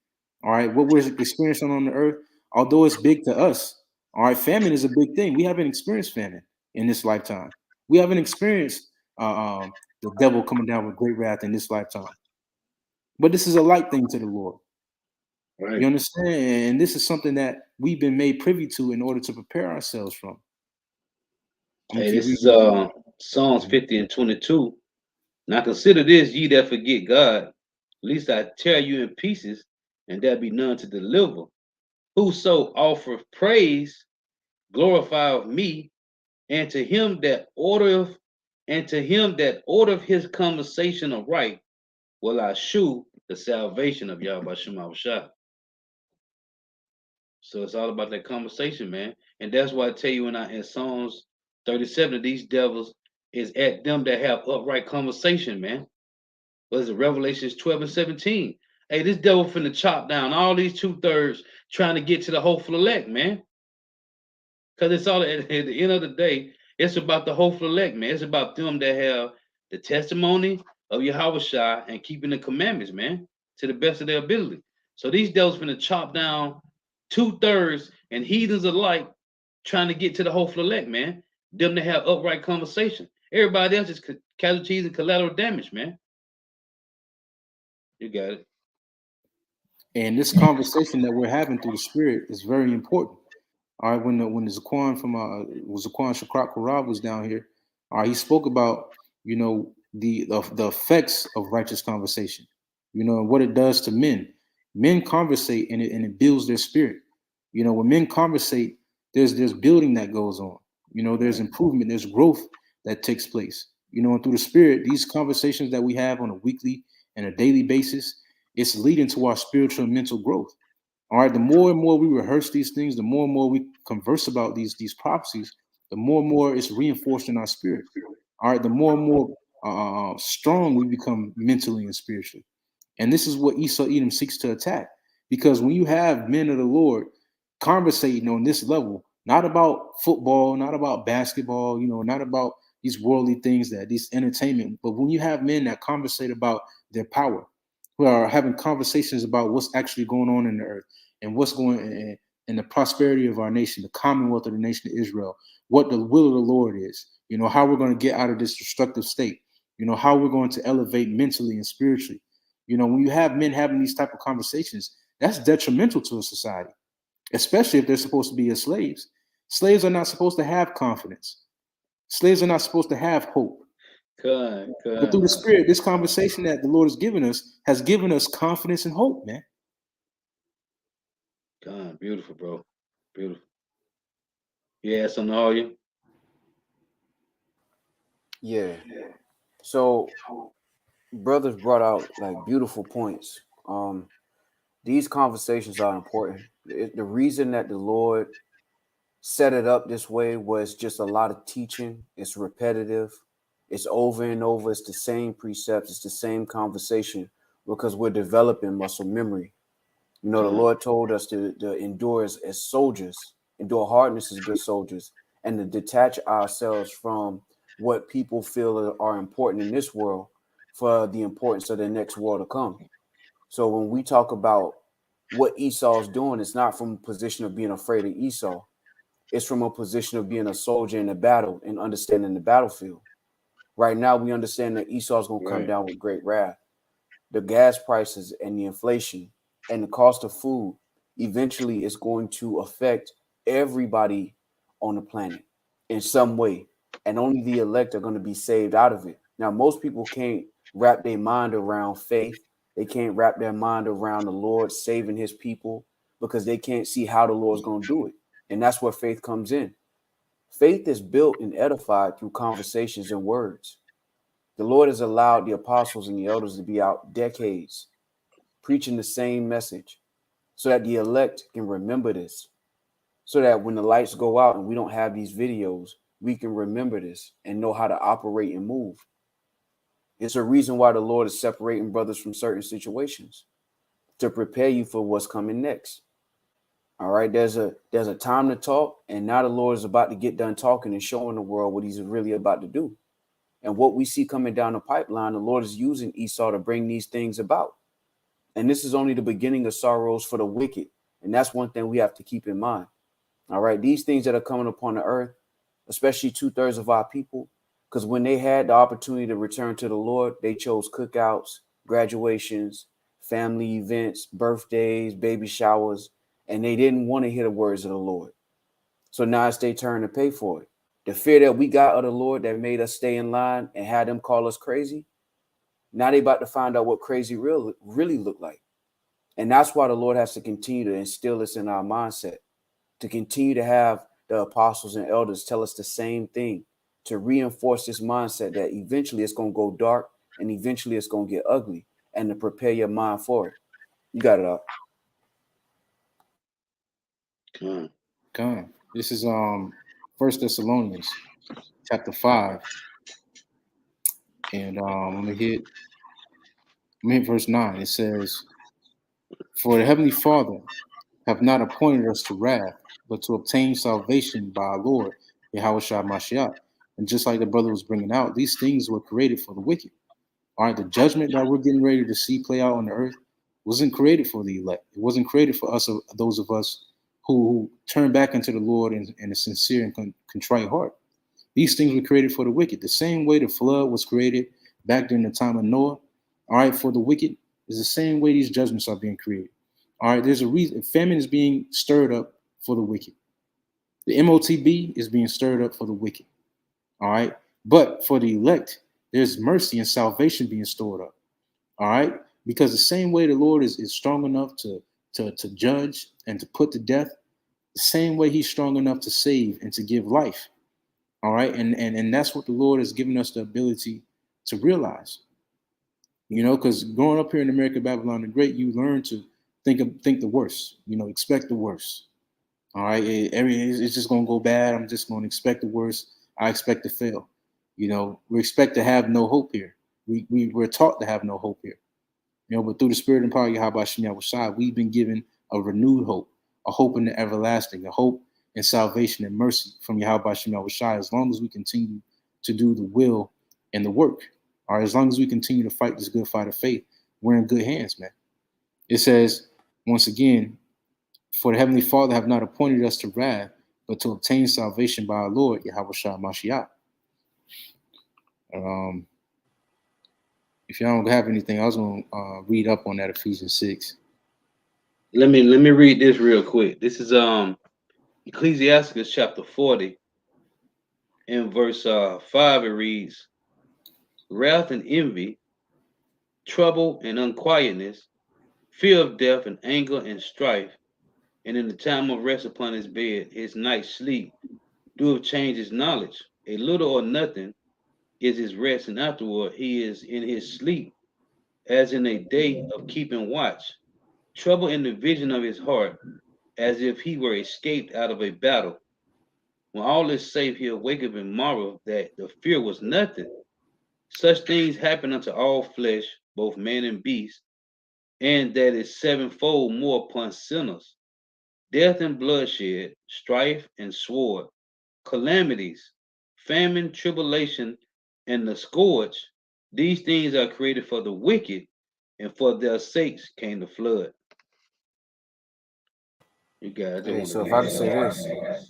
All right, what we're experiencing on the earth, although it's big to us, all right, famine is a big thing. We haven't experienced famine in this lifetime. We haven't experienced the devil coming down with great wrath in this lifetime. But this is a light thing to the Lord. Right. You understand? And this is something that we've been made privy to in order to prepare ourselves from. Hey, this is Psalms 50 and 22. Now consider this, ye that forget God, least I tear you in pieces, and there be none to deliver. Whoso offereth praise, glorify me, and to him that ordereth his conversation aright, will I shew the salvation of Yahweh Shema Shah. So it's all about that conversation, man. And that's why I tell you in Psalms 37, these devils is at them that have upright conversation, man. What is it? Revelations 12 and 17. Hey, this devil finna chop down all these 2/3 trying to get to the hopeful elect, man. Because it's all at the end of the day, it's about the hopeful elect, man. It's about them that have the testimony of Yahweh Shai and keeping the commandments, man, to the best of their ability. So these devils finna chop down 2/3 and heathens alike trying to get to the hopeful elect, man. Them to have upright conversation. Everybody else is casualties and collateral damage, man. You got it. And this conversation that we're having through the Spirit is very important. All right, when the Zaquan from Zaquan Shakrak Karav was down here, all right, he spoke about the effects of righteous conversation, and what it does to men. Men conversate and it builds their spirit. When men conversate, there's building that goes on. You know, there's improvement, there's growth that takes place. You know, and through the Spirit, these conversations that we have on a weekly and a daily basis, it's leading to our spiritual and mental growth. All right, the more and more we rehearse these things, the more and more we converse about these prophecies, the more and more it's reinforced in our spirit. All right, the more and more strong we become mentally and spiritually. And this is what Esau Edom seeks to attack. Because when you have men of the Lord conversating on this level, not about football, not about basketball, you know, not about these worldly things, that these entertainment, but when you have men that conversate about their power, who are having conversations about what's actually going on in the earth and what's going and the prosperity of our nation, the commonwealth of the nation of Israel, what the will of the Lord is, you know, how we're going to get out of this destructive state, you know, how we're going to elevate mentally and spiritually. You know, when you have men having these type of conversations, that's detrimental to a society, especially if they're supposed to be as slaves. Slaves are not supposed to have confidence. Slaves are not supposed to have hope. But through the Spirit, this conversation that the Lord has given us confidence and hope, man. God, beautiful, bro. Beautiful. Yeah, something to argue? Yeah. So brothers brought out like beautiful points. These conversations are important. The reason that the Lord set it up this way was just a lot of teaching. It's repetitive. It's over and over. It's the same precepts. It's the same conversation because we're developing muscle memory. You know, the Lord told us to endure as soldiers, endure hardness as good soldiers, and to detach ourselves from what people feel are important in this world for the importance of the next world to come. So when we talk about what Esau's doing, it's not from a position of being afraid of Esau. It's from a position of being a soldier in the battle and understanding the battlefield. Right now, we understand that Esau's going to come down with great wrath. The gas prices and the inflation and the cost of food eventually is going to affect everybody on the planet in some way. And only the elect are going to be saved out of it. Now, most people can't wrap their mind around faith. They can't wrap their mind around the Lord saving his people because they can't see how the Lord's going to do it. And that's where faith comes in. Faith is built and edified through conversations and words. The Lord has allowed the apostles and the elders to be out decades preaching the same message so that the elect can remember this, so that when the lights go out and we don't have these videos, we can remember this and know how to operate and move. It's a reason why the Lord is separating brothers from certain situations to prepare you for what's coming next. All right, there's a time to talk, and now the Lord is about to get done talking and showing the world what he's really about to do. And what we see coming down the pipeline, the Lord is using Esau to bring these things about. And this is only the beginning of sorrows for the wicked. And that's one thing we have to keep in mind. All right, these things that are coming upon the earth, especially 2/3 of our people, because when they had the opportunity to return to the Lord, they chose cookouts, graduations, family events, birthdays, baby showers, and they didn't want to hear the words of the Lord. So now it's their turn to pay for it. The fear that we got of the Lord that made us stay in line and had them call us crazy, now they about to find out what crazy really look like. And that's why the Lord has to continue to instill this in our mindset, to continue to have the apostles and elders tell us the same thing, to reinforce this mindset that eventually it's going to go dark and eventually it's going to get ugly, and to prepare your mind for it. You got it up. This is First Thessalonians chapter 5. And I'm gonna hit verse 9. It says, "For the Heavenly Father have not appointed us to wrath, but to obtain salvation by our Lord, Yahushua Mashiach." And just like the brother was bringing out, these things were created for the wicked. All right, the judgment that we're getting ready to see play out on the earth wasn't created for the elect. It wasn't created for us, those of us who turn back into the Lord in a sincere and contrite heart. These things were created for the wicked. The same way the flood was created back during the time of Noah, all right, for the wicked, is the same way these judgments are being created. All right, there's a reason. Famine is being stirred up for the wicked. The MOTB is being stirred up for the wicked. All right, but for the elect, there's mercy and salvation being stored up. All right, because the same way the Lord is strong enough to judge and to put to death, the same way he's strong enough to save and to give life. All right, and that's what the Lord has given us the ability to realize. Because growing up here in America, Babylon the Great, you learn to think the worst. Expect the worst. All right, it's just gonna go bad. I'm just gonna expect the worst. I expect to fail. We expect to have no hope here. We're taught to have no hope here. But through the Spirit and power of Yahweh Shem Shai, we've been given a renewed hope, a hope in the everlasting, a hope in salvation and mercy from Yahweh Shem Shai, as long as we continue to do the will and the work. All right, as long as we continue to fight this good fight of faith, we're in good hands, man. It says, once again, for the Heavenly Father have not appointed us to wrath, but to obtain salvation by our Lord, Yahweh Shah Mashiach. If y'all don't have anything, I was going to read up on that Ephesians 6. Let me read this real quick. This is Ecclesiasticus chapter 40. In verse 5, it reads, wrath and envy, trouble and unquietness, fear of death and anger and strife, and in the time of rest upon his bed, his night's sleep, doeth change his knowledge. A little or nothing is his rest, and afterward he is in his sleep, as in a day of keeping watch. Trouble in the vision of his heart, as if he were escaped out of a battle. When all is safe, he awaketh and marvel that the fear was nothing. Such things happen unto all flesh, both man and beast, and that is sevenfold more upon sinners. Death and bloodshed, strife and sword, calamities, famine, tribulation, and the scourge. These things are created for the wicked, and for their sakes came the flood. You guys, I Hey, want to so if read I could say this, that.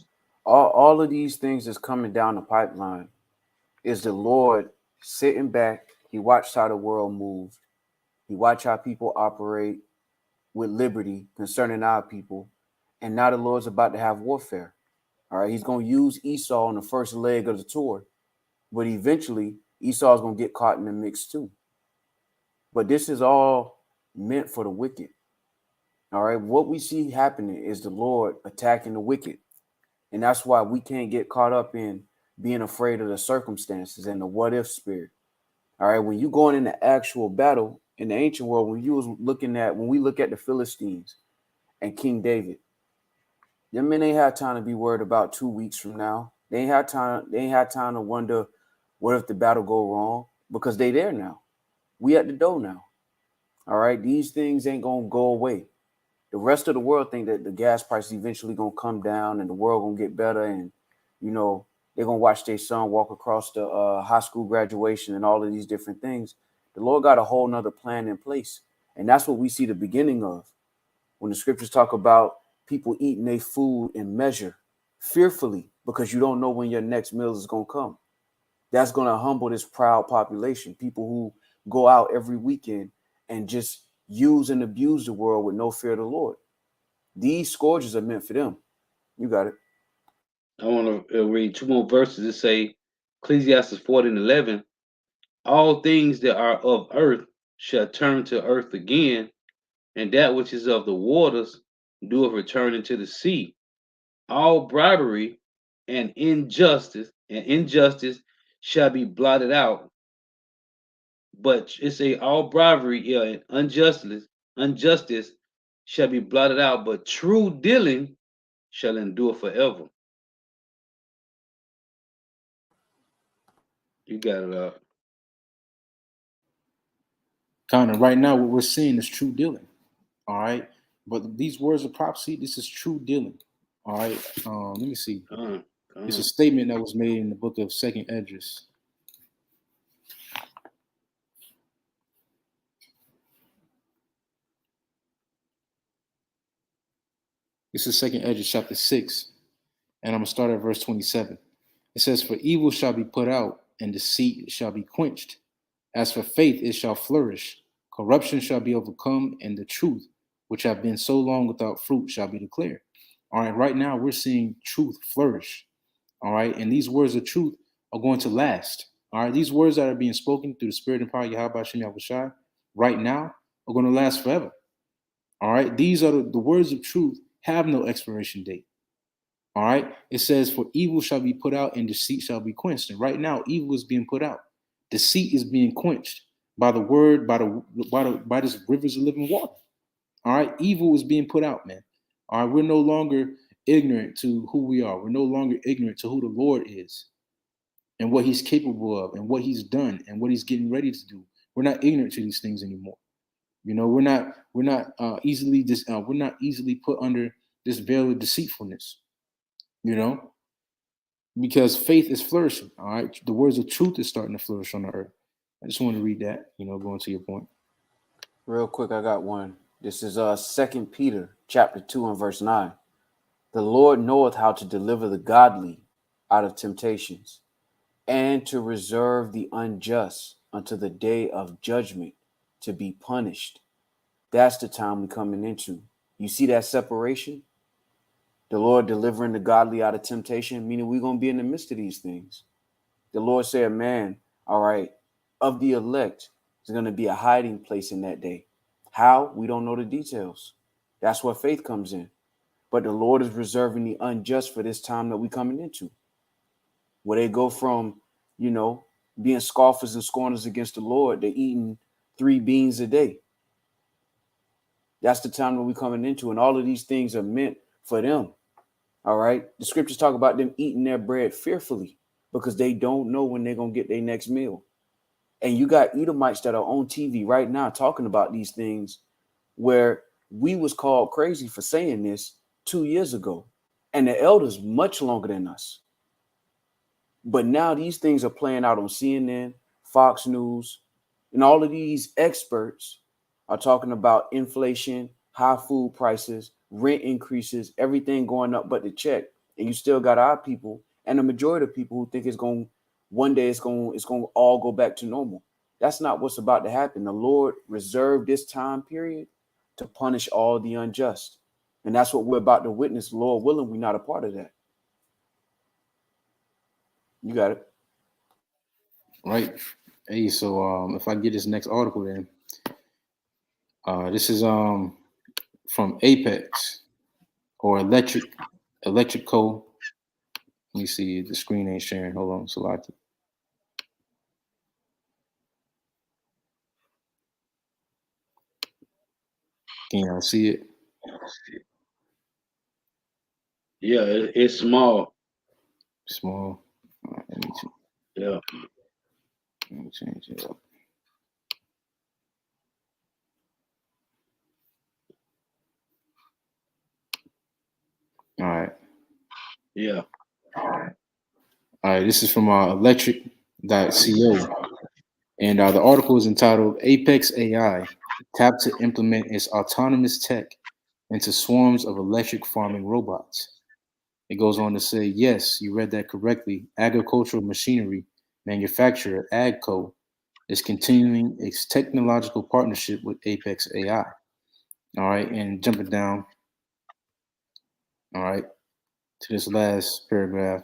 all of these things that's coming down the pipeline is the Lord sitting back. He watched how the world moved. He watched how people operate with liberty concerning our people. And now the Lord's about to have warfare. All right. He's going to use Esau on the first leg of the tour. But eventually, Esau's going to get caught in the mix too. But this is all meant for the wicked. All right. What we see happening is the Lord attacking the wicked. And that's why we can't get caught up in being afraid of the circumstances and the what if spirit. All right. When you going into actual battle in the ancient world, when we look at the Philistines and King David, them men ain't had time to be worried about 2 weeks from now. They ain't had time to wonder what if the battle go wrong, because they there now. We at the door now. All right. These things ain't gonna go away. The rest of the world think that the gas price is eventually gonna come down and the world gonna get better, and they're gonna watch their son walk across the high school graduation and all of these different things. The Lord got a whole nother plan in place, and that's what we see the beginning of when the scriptures talk about people eating their food in measure, fearfully, because you don't know when your next meal is gonna come. That's gonna humble this proud population, people who go out every weekend and just use and abuse the world with no fear of the Lord. These scourges are meant for them. You got it. I want to read two more verses that say, Ecclesiastes 40 and 11, all things that are of earth shall turn to earth again, and that which is of the waters doeth return into the sea. All bribery and injustice shall be blotted out. But it's a all bribery, yeah, and injustice shall be blotted out, but true dealing shall endure forever. You got it up. Kind of right now, what we're seeing is true dealing. All right. But these words of prophecy, this is true dealing. All right. Let me see. It's a statement that was made in the book of Second Esdras. This is Second Esdras chapter 6, and I'm gonna start at verse 27. It says, "For evil shall be put out, and deceit shall be quenched. As for faith, it shall flourish. Corruption shall be overcome, and the truth, which have been so long without fruit, shall be declared." All right, right now we're seeing truth flourish. All right, and these words of truth are going to last. All right, these words that are being spoken through the Spirit and power of Yahweh Shem Yahushua right now are going to last forever. All right, these are the words of truth have no expiration date. All right. It says, for evil shall be put out and deceit shall be quenched. And right now, evil is being put out. Deceit is being quenched by the word, by this rivers of living water. All right. Evil is being put out, man. All right. We're no longer ignorant to who we are. We're no longer ignorant to who the Lord is and what he's capable of and what he's done and what he's getting ready to do. We're not ignorant to these things anymore. You know, we're not easily put under this veil of deceitfulness, you know, because faith is flourishing. All right. The words of truth is starting to flourish on the earth. I just want to read that, you know, going to your point. Real quick, I got one. This is 2 Peter chapter 2 and verse 9. The Lord knoweth how to deliver the godly out of temptations, and to reserve the unjust unto the day of judgment to be punished. That's the time we're coming into. You see that separation? The Lord delivering the godly out of temptation, meaning we're going to be in the midst of these things. The Lord said, man, all right, of the elect, there's going to be a hiding place in that day. How? We don't know the details. That's where faith comes in. But the Lord is reserving the unjust for this time that we're coming into, where they go from, you know, being scoffers and scorners against the Lord, they're eating 3 beans a day. That's the time that we're coming into. And all of these things are meant for them. All right. The scriptures talk about them eating their bread fearfully because they don't know when they're going to get their next meal. And you got Edomites that are on TV right now talking about these things where we was called crazy for saying this 2 years ago. And the elders much longer than us. But now these things are playing out on CNN, Fox News, and all of these experts are talking about inflation, high food prices, rent increases, everything going up but the check. And you still got our people and the majority of people who think it's going one day it's going to all go back to normal. That's not what's about to happen. The Lord reserved this time period to punish all the unjust. And that's what we're about to witness. Lord willing, we're not a part of that. You got it. Right. Hey, so if I get this next article then, this is from Apex or Electric Co. Let me see, the screen ain't sharing. Hold on, Salaki. Can y'all see it? Yeah, it's small. Small. All right, Yeah. let me change it up. All right. Yeah. All right. This is from electric.co. And the article is entitled Apex AI Tap to Implement its Autonomous Tech into Swarms of Electric Farming Robots. It goes on to say, yes, you read that correctly. Agricultural machinery manufacturer AGCO is continuing its technological partnership with Apex AI. All right. And jumping down, all right, to this last paragraph.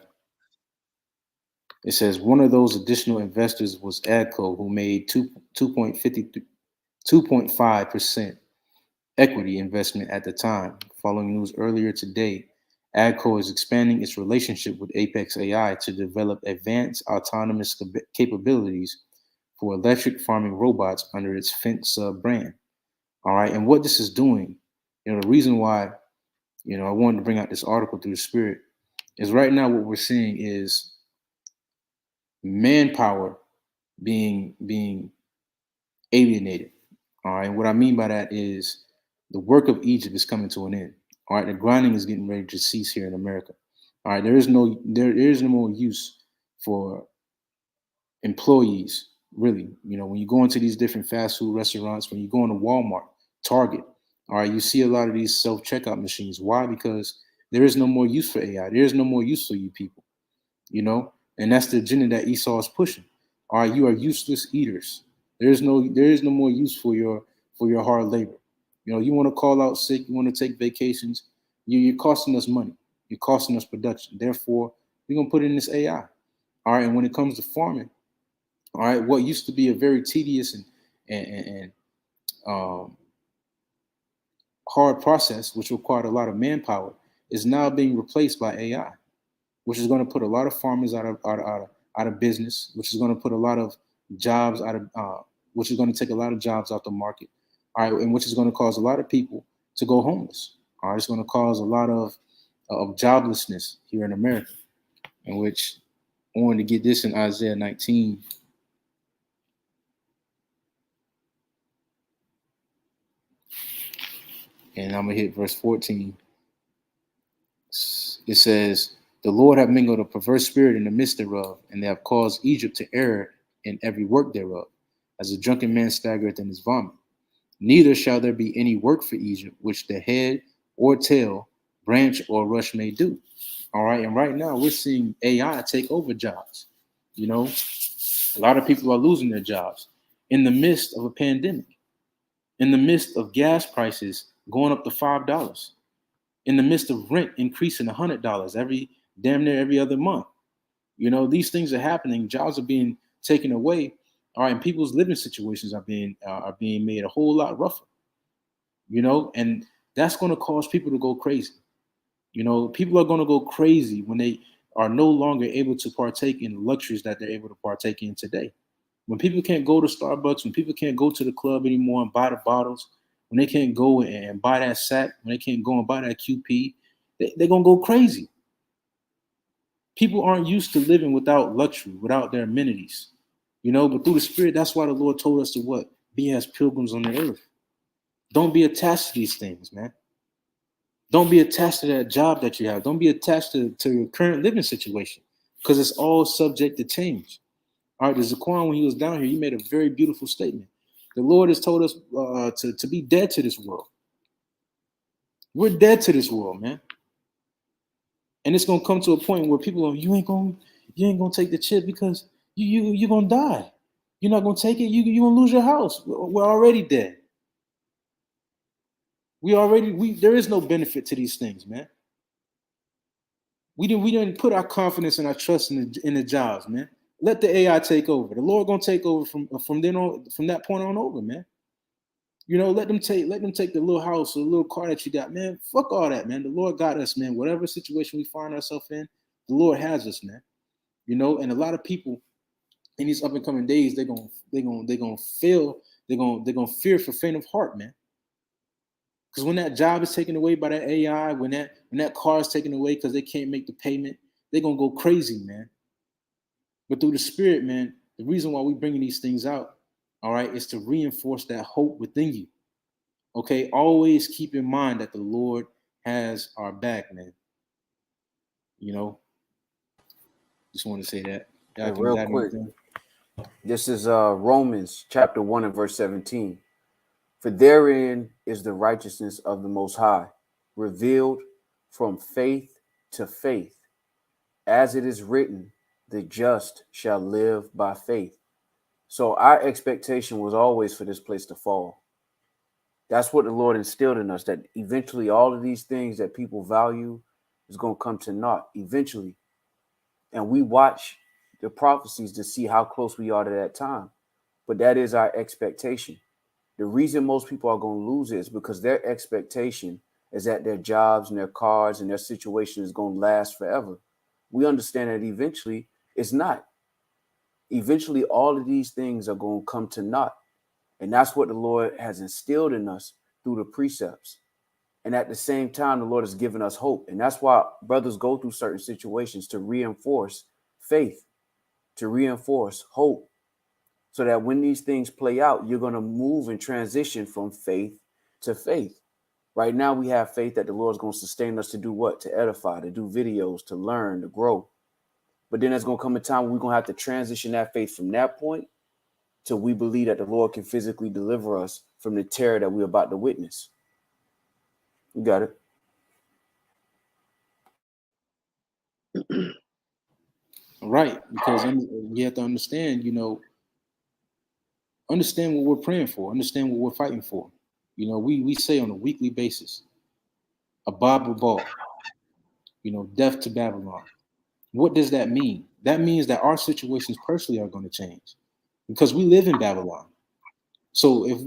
It says one of those additional investors was AGCO, who made 2.5% equity investment at the time. Following news earlier today, AGCO is expanding its relationship with Apex AI to develop advanced autonomous capabilities for electric farming robots under its Fence brand. All right, and what this is doing, you know, the reason why, you know, I wanted to bring out this article through the Spirit is right now what we're seeing is manpower being alienated. All right. And what I mean by that is the work of Egypt is coming to an end. All right. The grinding is getting ready to cease here in America. All right. There is no more use for employees, really. You know, when you go into these different fast food restaurants, when you go into Walmart, Target, all right, you see a lot of these self-checkout machines. Why? Because there is no more use for AI. There is no more use for you people, you know, and that's the agenda that Esau is pushing. All right, you are useless eaters. There is no more use for your hard labor. You know, you want to call out sick, you want to take vacations, you're costing us money, you're costing us production. Therefore, we're gonna put in this AI. All right, and when it comes to farming, all right, what used to be a very tedious and um, hard process, which required a lot of manpower, is now being replaced by AI, which is going to put a lot of farmers out of business, which is going to put a lot of jobs out of, which is going to take a lot of jobs out the market. All right, and which is going to cause a lot of people to go homeless. All right, it's going to cause a lot of joblessness here in America, in which I wanted to get this in Isaiah 19. And I'm going to hit verse 14. It says, the Lord have mingled a perverse spirit in the midst thereof, and they have caused Egypt to err in every work thereof, as a drunken man staggereth in his vomit. Neither shall there be any work for Egypt, which the head or tail, branch or rush may do. All right, and right now we're seeing AI take over jobs. You know, a lot of people are losing their jobs in the midst of a pandemic, in the midst of gas prices going up to $5, in the midst of rent increasing $100 damn near every other month. You know, these things are happening. Jobs are being taken away. All right, and people's living situations are being made a whole lot rougher. You know, and that's going to cause people to go crazy. You know, people are going to go crazy when they are no longer able to partake in luxuries that they're able to partake in today. When people can't go to Starbucks, when people can't go to the club anymore and buy the bottles, when they can't go and buy that sack, when they can't go and buy that QP, they're going to go crazy. People aren't used to living without luxury, without their amenities, you know, but through the Spirit, that's why the Lord told us to what? Be as pilgrims on the earth. Don't be attached to these things, man. Don't be attached to that job that you have. Don't be attached to your current living situation, because it's all subject to change. All right, the Zaquan, when he was down here, he made a very beautiful statement. The Lord has told us to be dead to this world. We're dead to this world, man. And it's gonna come to a point where people are, you ain't gonna take the chip because you're gonna die. You're not gonna take it. You're gonna lose your house. We're already dead. There is no benefit to these things, man. We didn't put our confidence and our trust in the jobs, man. Let the AI take over. The Lord gonna take over from that point on over, man. You know, let them take the little house or the little car that you got, man. Fuck all that, man. The Lord got us, man. Whatever situation we find ourselves in, the Lord has us, man. You know, and a lot of people in these up and coming days, they're gonna fear for faint of heart, man. Because when that job is taken away by that AI, when that car is taken away because they can't make the payment, they're gonna go crazy, man. But through the Spirit, man, the reason why we're bringing these things out, all right, is to reinforce that hope within you. Okay, always keep in mind that the Lord has our back, man. You know, just want to say that. Hey, real quick, this is Romans chapter 1 and verse 17. For therein is the righteousness of the Most High, revealed from faith to faith, as it is written, the just shall live by faith. So our expectation was always for this place to fall. That's what the Lord instilled in us, that eventually all of these things that people value is going to come to naught eventually. And we watch the prophecies to see how close we are to that time. But that is our expectation. The reason most people are going to lose it is because their expectation is that their jobs and their cars and their situation is going to last forever. We understand that eventually it's not. Eventually, all of these things are going to come to naught. And that's what the Lord has instilled in us through the precepts. And at the same time, the Lord has given us hope. And that's why brothers go through certain situations to reinforce faith, to reinforce hope, so that when these things play out, you're going to move and transition from faith to faith. Right now, we have faith that the Lord is going to sustain us to do what? To edify, to do videos, to learn, to grow. But then there's going to come a time where we're going to have to transition that faith from that point till we believe that the Lord can physically deliver us from the terror that we're about to witness. You got it. Right, because you have to understand, you know, understand what we're praying for, understand what we're fighting for. You know, we say on a weekly basis, a Bible ball, you know, death to Babylon. What does that mean? That means that our situations personally are going to change because we live in Babylon. So if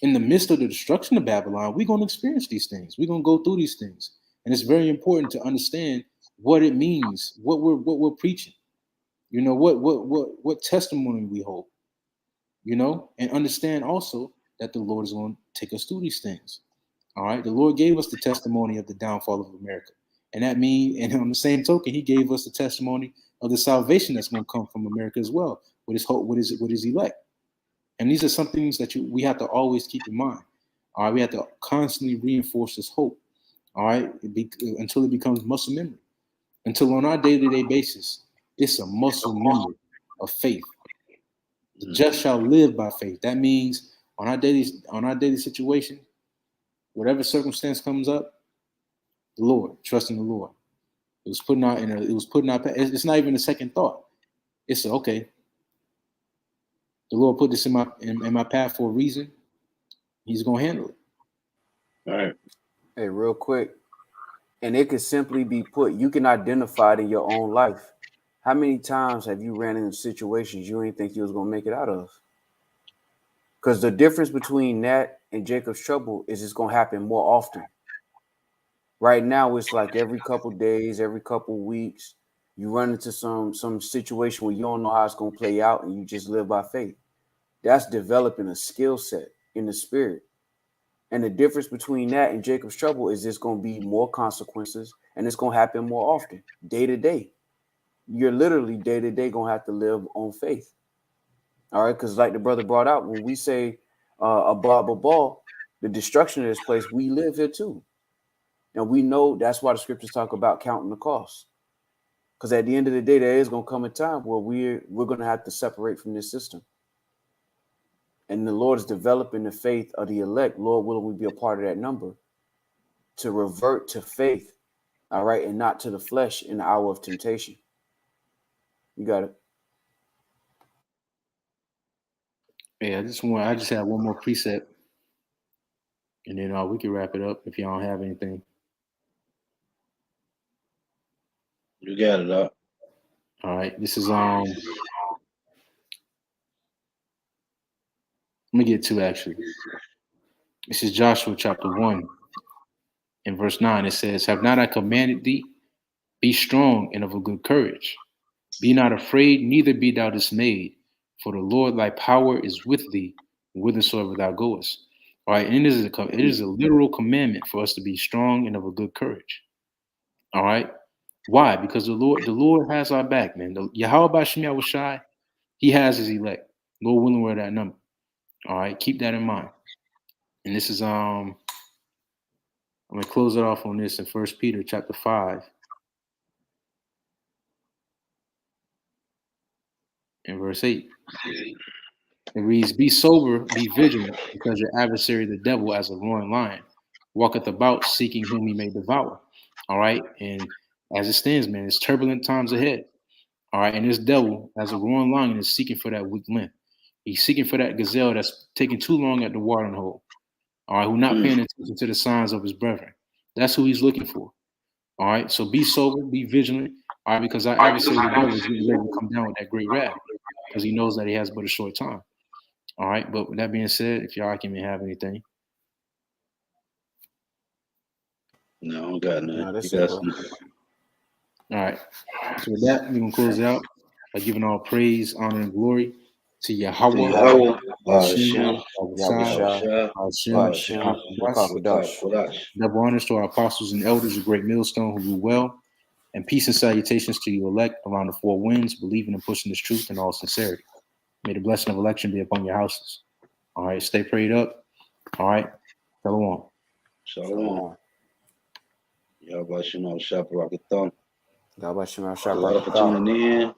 in the midst of the destruction of Babylon, we're going to experience these things. We're going to go through these things. And it's very important to understand what it means, what we're preaching. You know, what testimony we hold. You know, and understand also that the Lord is going to take us through these things. All right, the Lord gave us the testimony of the downfall of America, and that means, and on the same token, He gave us the testimony of the salvation that's going to come from America as well, with His hope, with His elect. And these are some things that we have to always keep in mind. All right, we have to constantly reinforce this hope. All right, until it becomes muscle memory. Until on our day-to-day basis, it's a muscle memory of faith. The just shall live by faith. That means on our daily situation, whatever circumstance comes up, the Lord, trusting the Lord. It was putting out it's not even a second thought. It's okay. The Lord put this in my path for a reason. He's gonna handle it. All right. Hey, real quick. And it could simply be put, you can identify it in your own life. How many times have you ran into situations you didn't think you was gonna make it out of? Because the difference between that and Jacob's trouble is it's gonna happen more often. Right now, it's like every couple days, every couple weeks, you run into some situation where you don't know how it's gonna play out, and you just live by faith. That's developing a skill set in the spirit. And the difference between that and Jacob's trouble is it's going to be more consequences, and it's going to happen more often, day to day. You're literally day to day going to have to live on faith. All right, because like the brother brought out, when we say a ball, the destruction of this place, we live here too. And we know that's why the scriptures talk about counting the cost. Because at the end of the day, there is going to come a time where we're going to have to separate from this system. And the Lord is developing the faith of the elect. Lord willing, we be a part of that number to revert to faith, all right, and not to the flesh in the hour of temptation. You got it. Yeah, I just have one more precept, and then we can wrap it up if y'all don't have anything. You got it up. All right, this is let me get two actually. This is Joshua chapter 1 in verse 9. It says, "Have not I commanded thee? Be strong and of a good courage. Be not afraid, neither be thou dismayed, for the Lord thy power is with thee, whithersoever thou goest." All right, and it is a literal commandment for us to be strong and of a good courage. All right, why? Because the Lord has our back, man. Yahweh Bashim Yahushai, He has His elect. Lord willing, we're that number. All right, keep that in mind. And this is I'm gonna close it off on this in 1 Peter chapter 5 and verse 8. It reads, "Be sober, be vigilant, because your adversary, the devil, as a roaring lion, walketh about seeking whom he may devour." All right. And as it stands, man, it's turbulent times ahead. All right. And this devil, as a roaring lion, is seeking for that weak link. He's seeking for that gazelle that's taking too long at the watering hole. All right. Who's not paying attention to the signs of his brethren. That's who he's looking for. All right. So be sober, be vigilant. All right. Because our adversary, the devil, is getting ready to come down with that great wrath because he knows that he has but a short time. All right, but with that being said, if y'all can have anything. No, I don't got nothing. No, that's You got it, bro. some. All right. So with that, we're gonna close it out by giving all praise, honor, and glory to Yahweh, Yahweh, Hashem, Yahushua, Hashem, Rakakadash. Double honors to our apostles and elders of Great Millstone who do well, and peace and salutations to you elect around the four winds, believing and pushing this truth in all sincerity. May the blessing of election be upon your houses. All right, stay prayed up. All right, Shalom. Shalom. Y'all watching on Shop Rocket Thumb. God bless you, man. For tuning in.